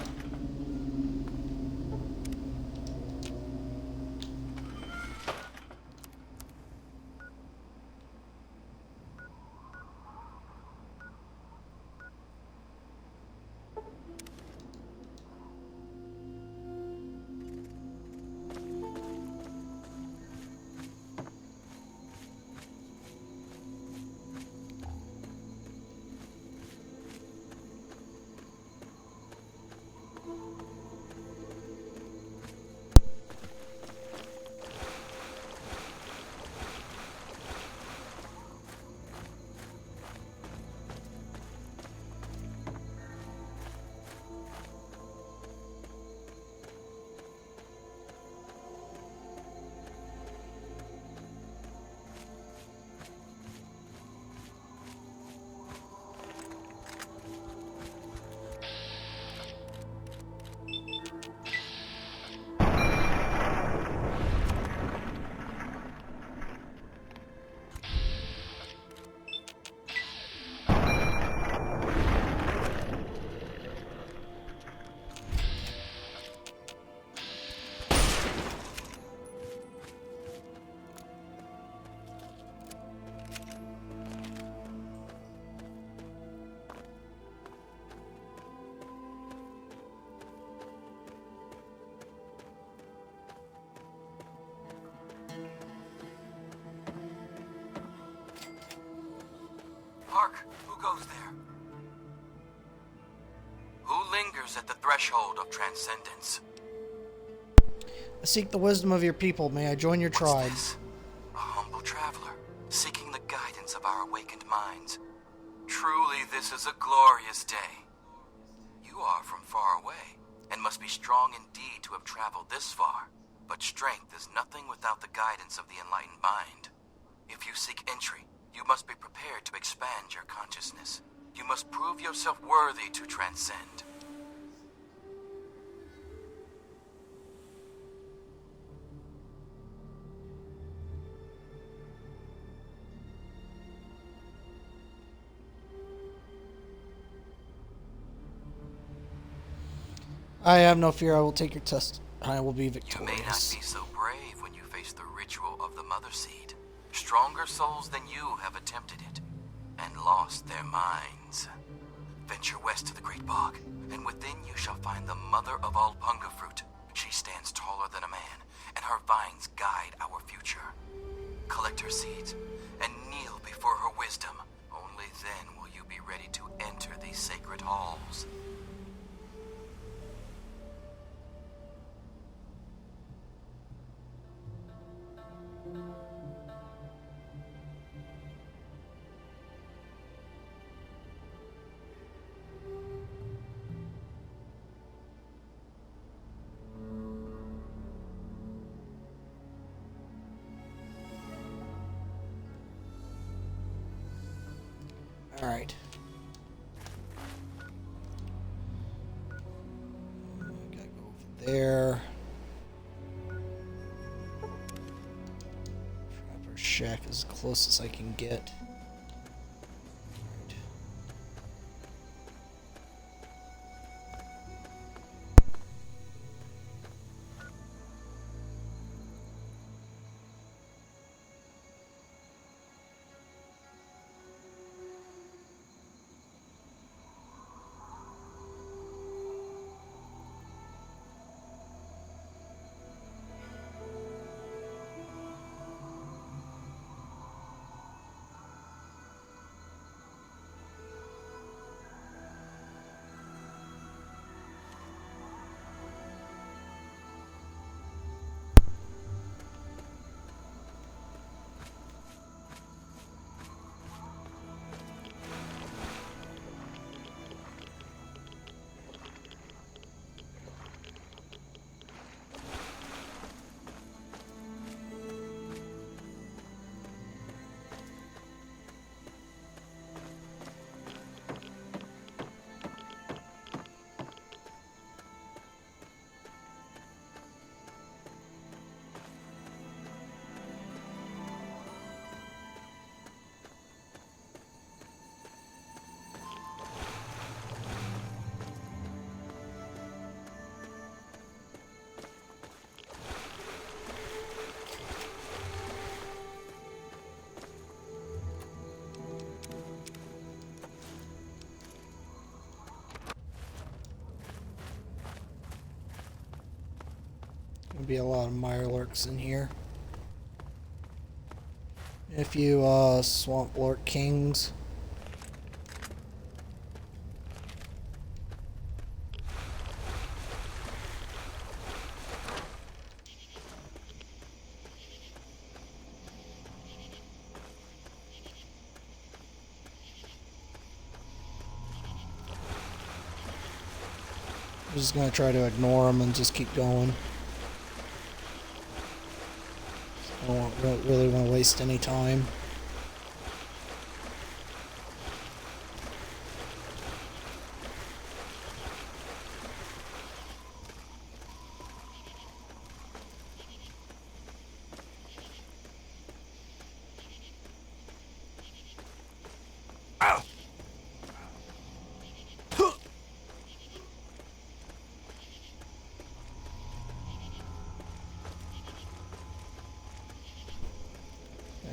dark. Who goes there? Who lingers at the threshold of transcendence?
I seek the wisdom of your people. May I join your tribe?
What's this? A humble traveler, seeking the guidance of our awakened minds. Truly, this is a glorious day. You are from far away, and must be strong indeed to have traveled this far. But strength is nothing without the guidance of the enlightened mind. If you seek entry, you must be prepared to expand your consciousness. You must prove yourself worthy to transcend.
I have no fear. I will take your test. I will be
You
victorious.
may not be so brave when you face the ritual of the Mother Seed. Stronger souls than you have attempted it, and lost their minds. Venture west to the Great Bog, and within you shall find the mother of all Punga fruit. She stands taller than a man, and her vines guide our future. Collect her seeds, and kneel before her wisdom. Only then will you be ready to enter these sacred halls.
All right. Gotta go over there. Trapper shack is the closest I can get. Alright. There'll be a lot of Mirelurks in here. If you Swamp Lord Kings. I'm just gonna try to ignore them and just keep going. I don't really want to waste any time.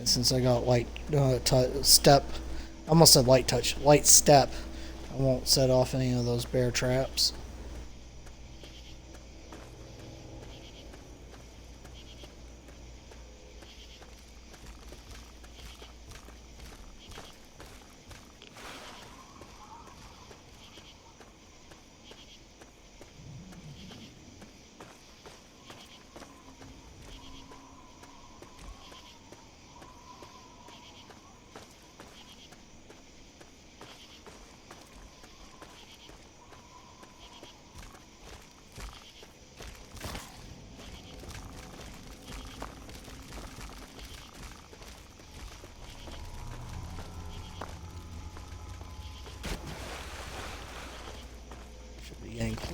Since I got light step, I almost said light touch, light step, I won't set off any of those bear traps.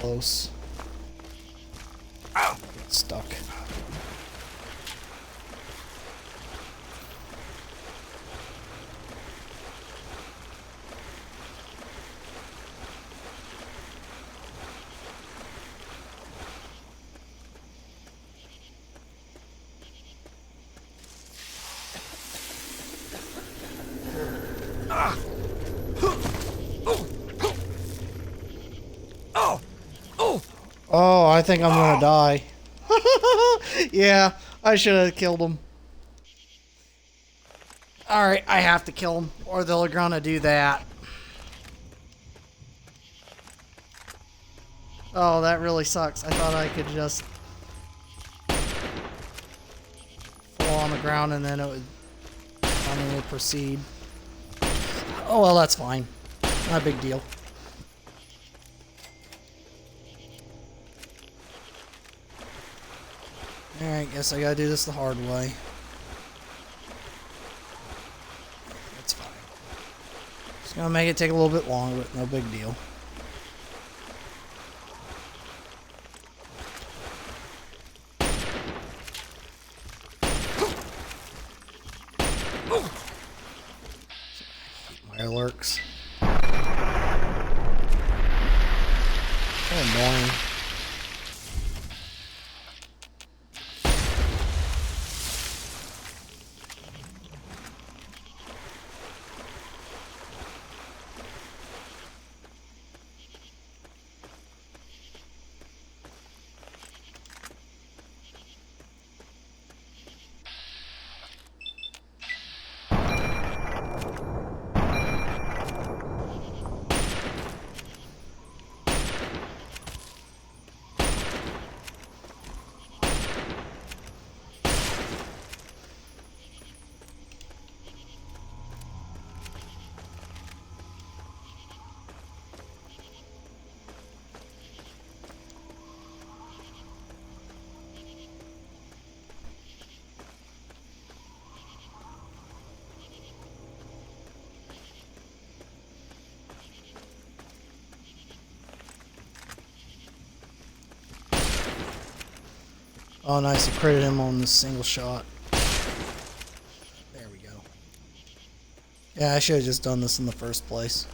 close.
Ow!
Get stuck. Oh, I think I'm gonna die. Yeah, I should have killed him. Alright, I have to kill him, or they're gonna do that. Oh, that really sucks. I thought I could just fall on the ground and then it would finally proceed. Oh well, that's fine. Not a big deal. Alright, guess I gotta do this the hard way. That's fine. Just gonna make it take a little bit longer, but no big deal. My lurks. So annoying. Oh, nice. I critted him on the single shot. There we go. Yeah, I should have just done this in the first place.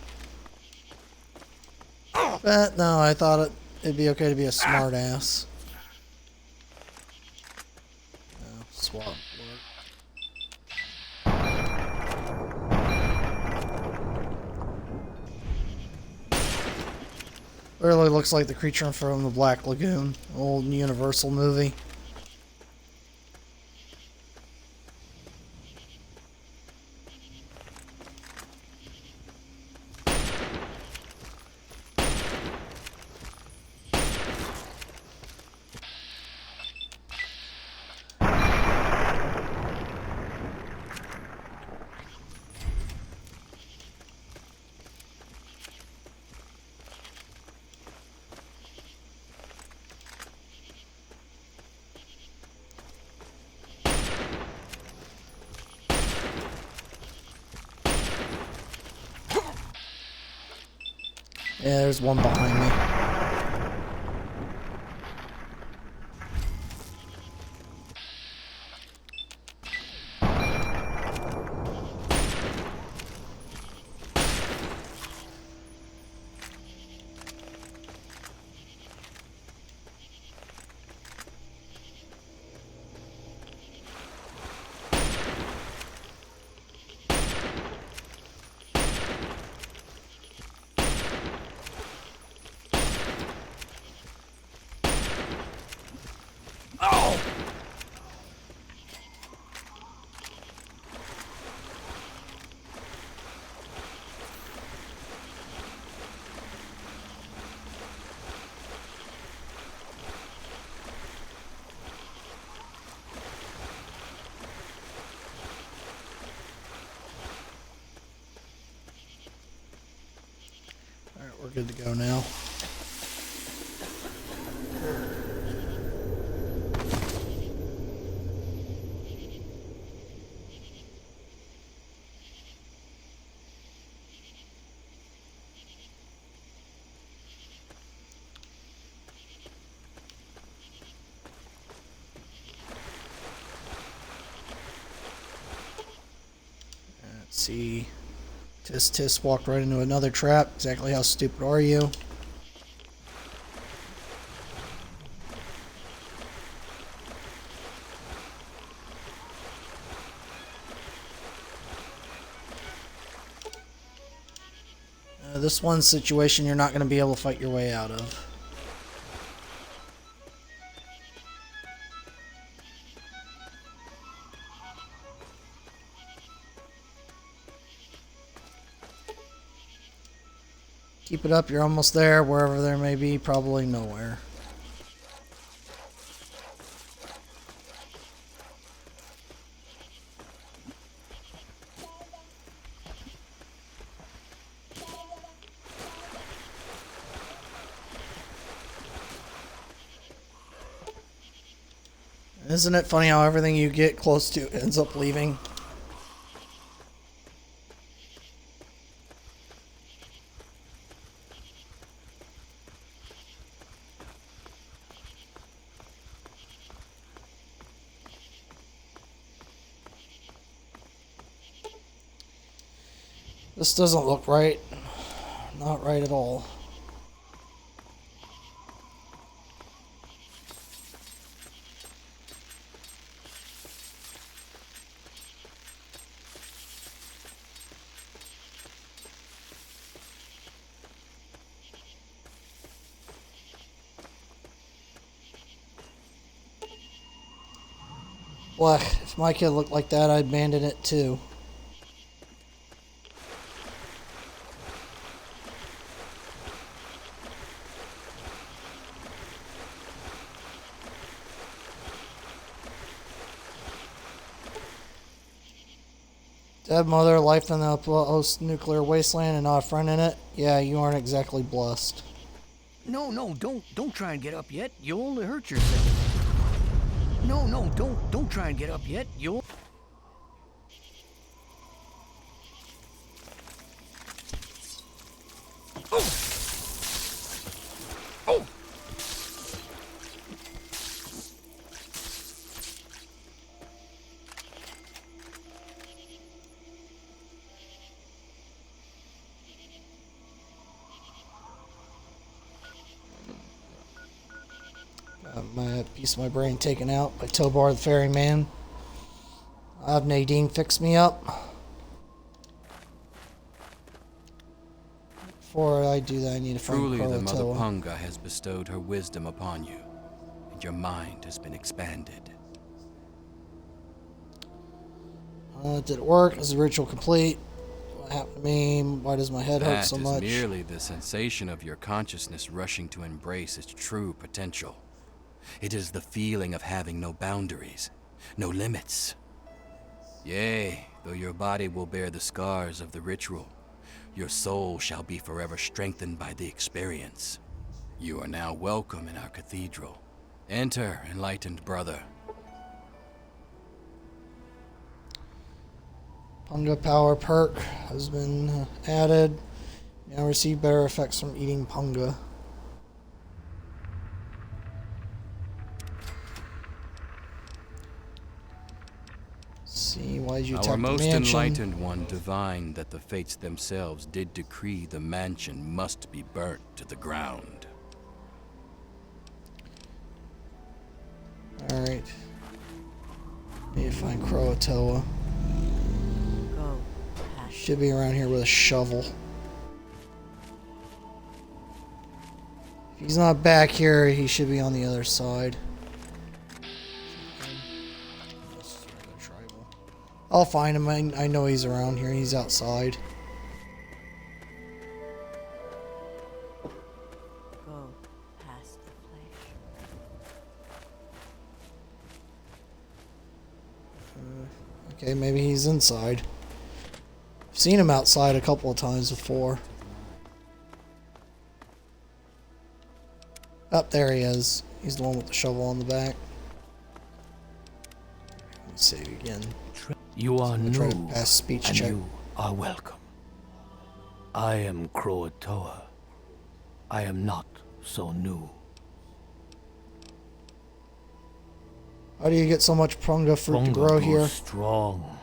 But no, I thought it'd be okay to be a smart ass. No, swap work. Really looks like the creature from the Black Lagoon, old Universal movie. Yeah, there's one behind me. Alright, we're good to go now. see. Tisk walked right into another trap. Exactly how stupid are you? This one situation you're not going to be able to fight your way out of. Keep it up, you're almost there. Wherever there may be, probably nowhere. Isn't it funny how everything you get close to ends up leaving? This doesn't look right. Not right at all. Well, if my kid looked like that, I'd abandon it too. Dead mother, life in the post-nuclear wasteland and not a friend in it? Yeah, you aren't exactly blessed.
No, don't try and get up yet. You'll only hurt yourself. No, don't try and get up yet. You'll...
My piece of my brain taken out by Tobar the Ferryman. I'll have Nadine fix me up. Before I do that, I need to find
Truly, the Mother
Croatoa.
Punga has bestowed her wisdom upon you, and your mind has been expanded.
Did it work? Is the ritual complete? What happened to me? Why does my head hurt
That
so
is
much?
merely the sensation of your consciousness rushing to embrace its true potential. It is the feeling of having no boundaries, no limits. Yea, though your body will bear the scars of the ritual, your soul shall be forever strengthened by the experience. You are now welcome in our cathedral. Enter, enlightened brother.
Punga Power perk has been added. Now receive better effects from eating Punga. See, why did you attack
Our
the
most
mansion?
enlightened one divined that the fates themselves did decree the mansion must be burnt to the ground.
Alright. Need to find Croatoa.
Go. Past.
Should be around here with a shovel. If he's not back here, he should be on the other side. I'll find him. I know he's around here. He's outside.
Go past the flesh.
Okay, maybe he's inside. I've seen him outside a couple of times before. Up there he is. He's the one with the shovel on the back. Let's see again.
You are
I'm gonna try to
new,
pass speech
and
check.
you are welcome. I am Croatoa. I am not so new.
How do you get so much Punga fruit to
Funga
grow
grows
here?
strong.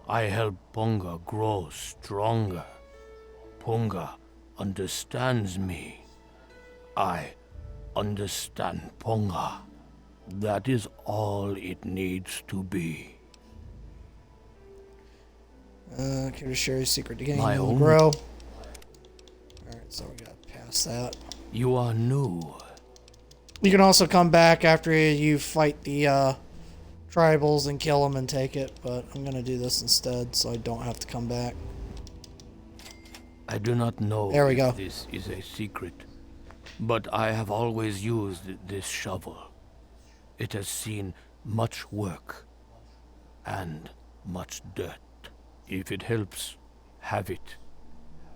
I help Punga grow stronger. Punga understands me. I understand Punga. That is all it needs to be.
Care to share your secret to getting
My
to
own.
grow? Alright, so we got past that.
You are new.
You can also come back after you fight the tribals and kill them and take it, but I'm gonna do this instead so I don't have to come back.
I do not know
There we
if
go.
this is a secret, but I have always used this shovel. It has seen much work and much dirt. If it helps, have it.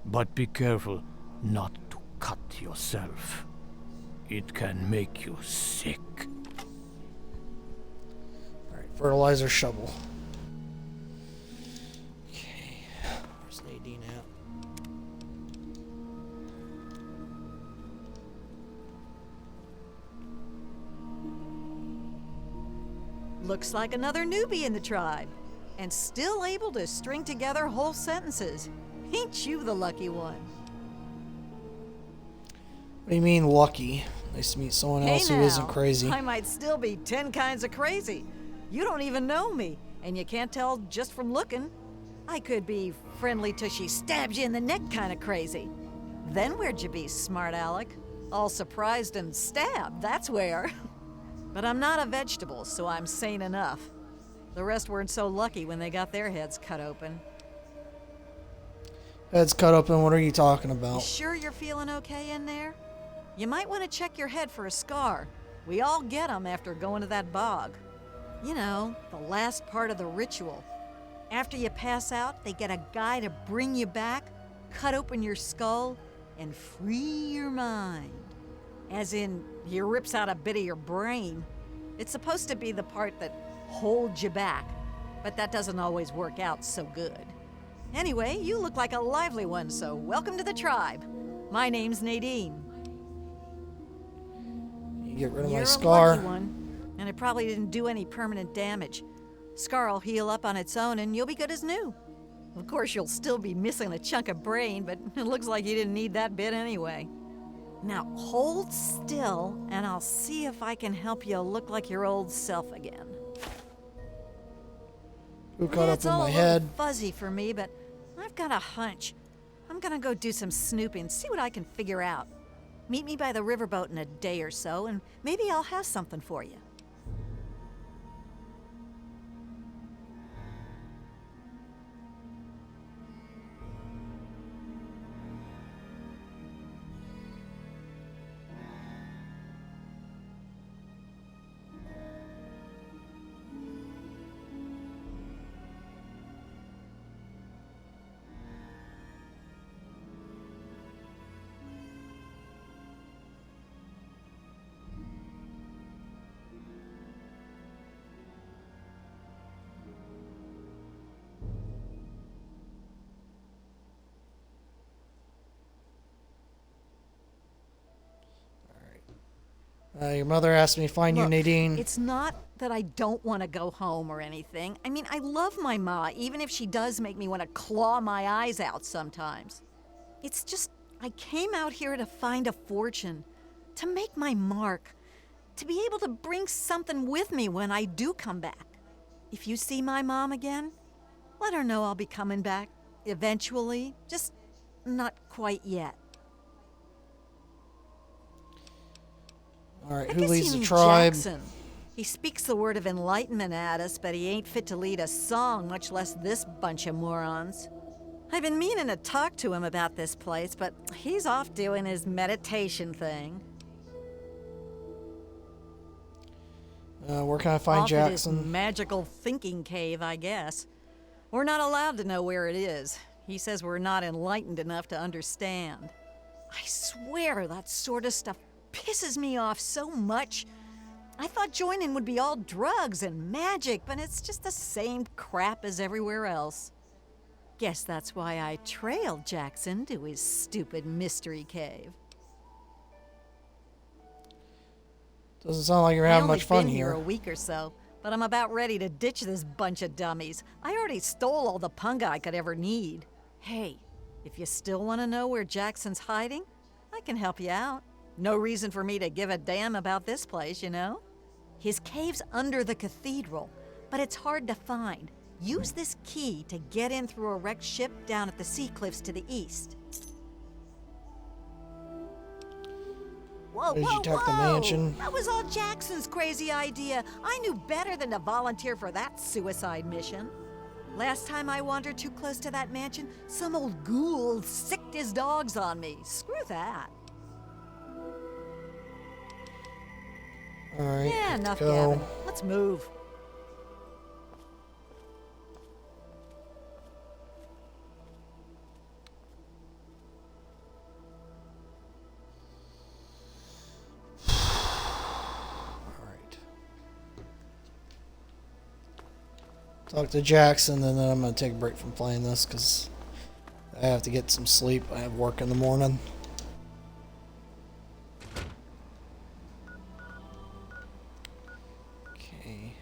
But be careful not to cut yourself. It can make you sick.
Alright, fertilizer shovel. Okay, where's Nadine at?
Looks like another newbie in the tribe, and still able to string together whole sentences. Ain't you the lucky one?
What do you mean lucky? Nice to meet someone else who isn't crazy.
I might still be 10 kinds of crazy. You don't even know me, and you can't tell just from looking. I could be friendly till she stabs you in the neck kind of crazy. Then where'd you be, smart Alec? All surprised and stabbed, that's where. But I'm not a vegetable, so I'm sane enough. The rest weren't so lucky when they got their heads cut open.
Head's cut open, what are you talking
You
about?
sure you're feeling okay in there? You might want to check your head for a scar. We all get 'em after going to that bog. You know, the last part of the ritual. After you pass out, they get a guy to bring you back, cut open your skull, and free your mind. As in, he rips out a bit of your brain. It's supposed to be the part that holds you back, but that doesn't always work out so good. Anyway, you look like a lively one, so welcome to the tribe. My name's Nadine.
You get rid of
You're
my
a
scar.
lucky one, and it probably didn't do any permanent damage. Scar will heal up on its own, and you'll be good as new. Of course, you'll still be missing a chunk of brain, but it looks like you didn't need that bit anyway. Now hold still, and I'll see if I can help you look like your old self again.
Who cut
It's
open
all
my
a
head?
little fuzzy for me, but I've got a hunch. I'm gonna go do some snooping, see what I can figure out. Meet me by the riverboat in a day or so, and maybe I'll have something for you.
Your mother asked me to find you,
Look,
Nadine.
It's not that I don't want to go home or anything. I mean, I love my ma, even if she does make me want to claw my eyes out sometimes. It's just, I came out here to find a fortune, to make my mark, to be able to bring something with me when I do come back. If you see my mom again, let her know I'll be coming back eventually, just not quite yet.
Alright,
I
who
guess
leads
you
the
mean
tribe?
Jackson. He speaks the word of enlightenment at us, but he ain't fit to lead a song, much less this bunch of morons. I've been meaning to talk to him about this place, but he's off doing his meditation thing.
Where can I find
Off at his
Jackson?
magical thinking cave, I guess. We're not allowed to know where it is. He says we're not enlightened enough to understand. I swear that sort of stuff pisses me off so much. I thought joining would be all drugs and magic, but it's just the same crap as everywhere else. Guess that's why I trailed Jackson to his stupid mystery cave.
Doesn't sound like you're
I
having
only
much fun
been here
here.
a week or so. but I'm about ready to ditch this bunch of dummies. I already stole all the punga I could ever need. Hey, if you still want to know where Jackson's hiding, I can help you out. No reason for me to give a damn about this place, you know? His cave's under the cathedral, but it's hard to find. Use this key to get in through a wrecked ship down at the sea cliffs to the east. Whoa,
Did you
whoa,
attack the
whoa!
mansion?
That was all Jackson's crazy idea. I knew better than to volunteer for that suicide mission. Last time I wandered too close to that mansion, some old ghoul sicked his dogs on me. Screw that.
Alright,
Yeah, enough
go.
gabbing. Let's move.
Alright. Talk to Jackson, and then I'm going to take a break from playing this because I have to get some sleep. I have work in the morning. Okay.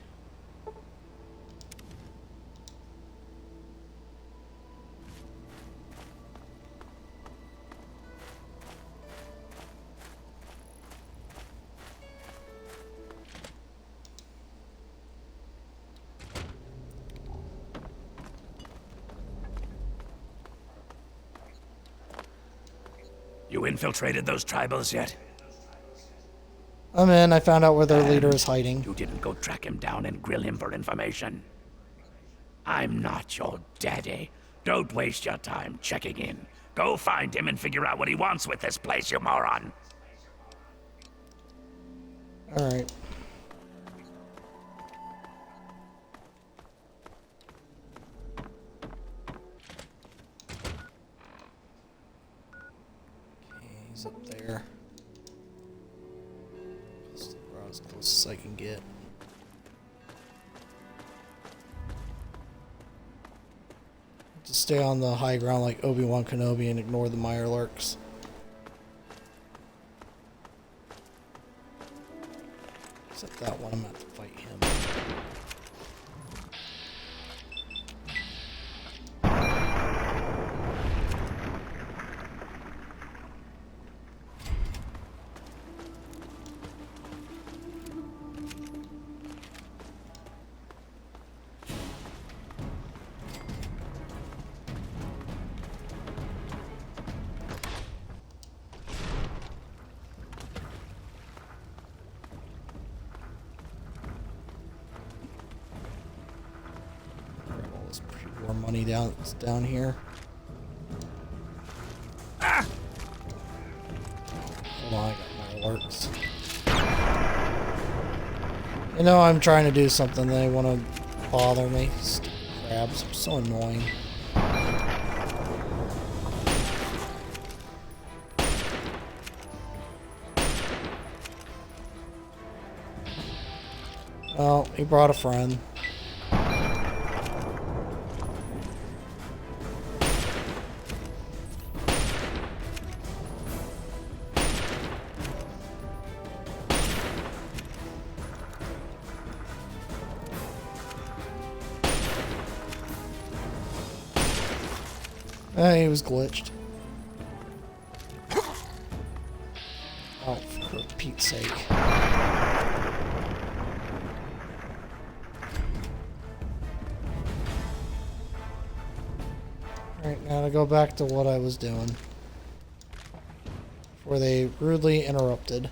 You infiltrated those tribals yet?
I'm in. I found out where their leader is hiding.
You didn't go track him down and grill him for information. I'm not your daddy. Don't waste your time checking in. Go find him and figure out what he wants with this place, you moron.
Alright. Okay, he's up there. As close as I can get. Just stay on the high ground like Obi-Wan Kenobi and ignore the Mirelurks. Except that one, I'm gonna have to fight him. All this pre-war money down here. Hold on, I got my alerts. You know I'm trying to do something, they want to bother me. Stupid crabs are so annoying. Oh, he brought a friend. He was glitched. Oh, for Pete's sake. Alright, now to go back to what I was doing. Before they rudely interrupted.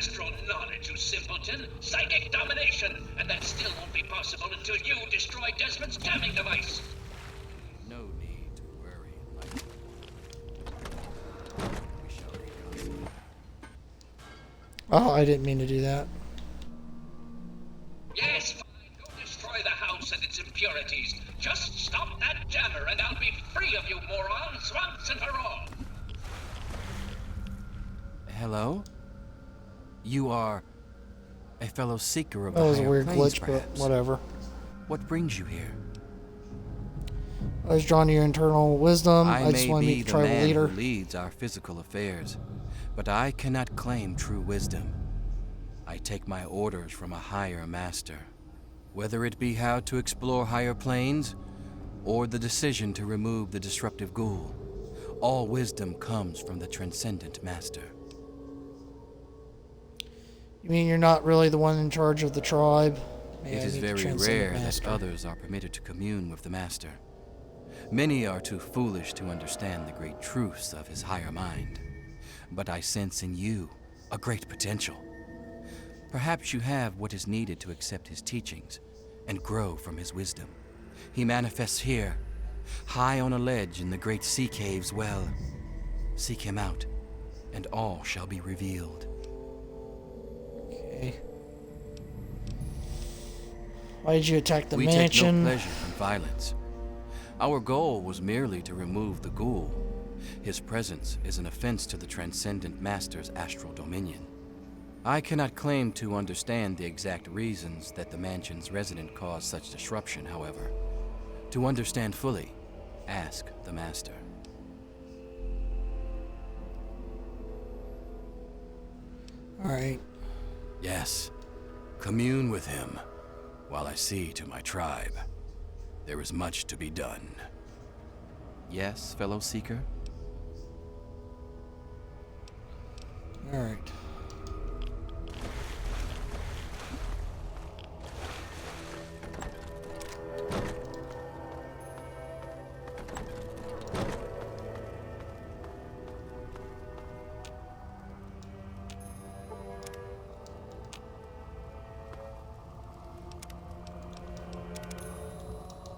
astral knowledge, you simpleton. Psychic domination. And that still won't be possible until you destroy Desmond's jamming device.
No need to worry, Enlightened. We shall reconsider.
Oh, I didn't mean to do that.
Yes, fine. Go destroy the house and its impurities. Just stop that jammer and I'll be free of you morons once and for all.
Hello? You are a fellow seeker of
That
the
was a
higher
weird
planes,
glitch,
perhaps.
but whatever.
What brings you here?
I was drawn to your internal wisdom. I just
may
want to
be
meet the
the
tribal
man
leader.
who leads our physical affairs, but I cannot claim true wisdom. I take my orders from a higher master. Whether it be how to explore higher planes, or the decision to remove the disruptive ghoul, all wisdom comes from the transcendent master.
You mean you're not really the one in charge of the tribe? May
It
I
is
meet the
very
transcendent
rare that
master?
others are permitted to commune with the master. Many are too foolish to understand the great truths of his higher mind. But I sense in you a great potential. Perhaps you have what is needed to accept his teachings and grow from his wisdom. He manifests here, high on a ledge in the great sea caves. Well, seek him out, and all shall be revealed.
Okay. Why did you attack the
We
mansion?
take no pleasure in violence. Our goal was merely to remove the ghoul. His presence is an offense to the Transcendent Master's astral dominion. I cannot claim to understand the exact reasons that the mansion's resident caused such disruption, however. To understand fully, ask the Master.
Alright.
Yes, commune with him, while I see to my tribe. There is much to be done. Yes, fellow seeker?
Alright.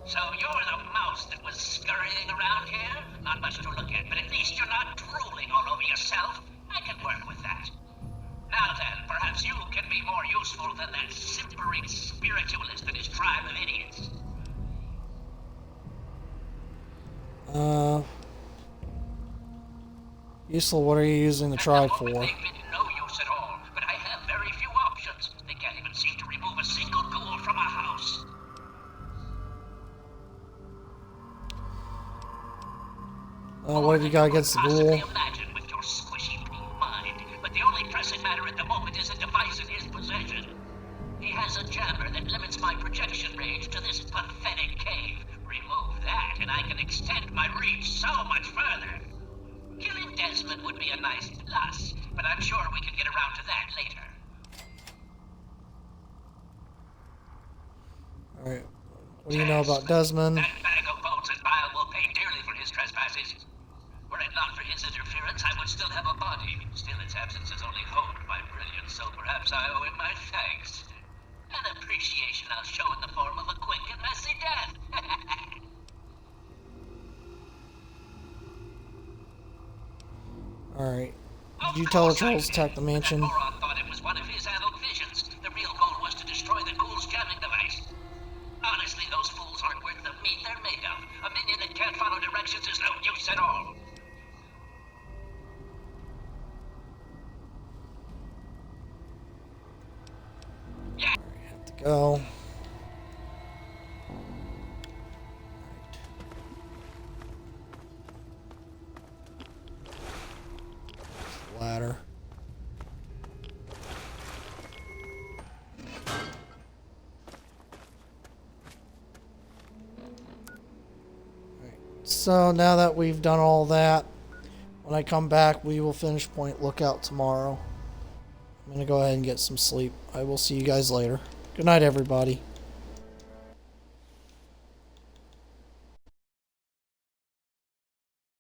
So you're the mouse that was scurrying around here? Not much to look at, but at least you're not drooling all over yourself. I can work with that. Now then, perhaps you can be more useful than that simpering spiritualist and his tribe of idiots.
Useful, what are you using the tribe for?
They've been no use at all, but I have very few options. They can't even seem to remove a single ghoul from a house.
What have you got against the ghoul?
Imagine with your squishy pea mind, but the only pressing matter at the moment is a device in his possession. He has a jammer that limits my projection range to this pathetic cave. Remove that, and I can extend my reach so much further. Killing Desmond would be a nice plus, but I'm sure we can get around to that later.
Alright. What do you know about Desmond?
That bag of bones and bile will pay dearly for his trespasses. Were it not for his interference, I would still have a body. Still, its absence has only honed my brilliance, so perhaps I owe him my thanks. An appreciation I'll show in the form of a quick and messy death.
Alright. Did you tell the trolls to attack the mansion?
That moron thought it was one of his adult visions. The real goal was to destroy the ghoul's jamming device. Honestly, those fools aren't worth the meat they're made of. A minion that can't follow directions is no use at all. Yeah.
Have to go. Ladder. So now that we've done all that, when I come back, we will finish Point Lookout tomorrow. I'm going to go ahead and get some sleep. I will see you guys later. Good night, everybody.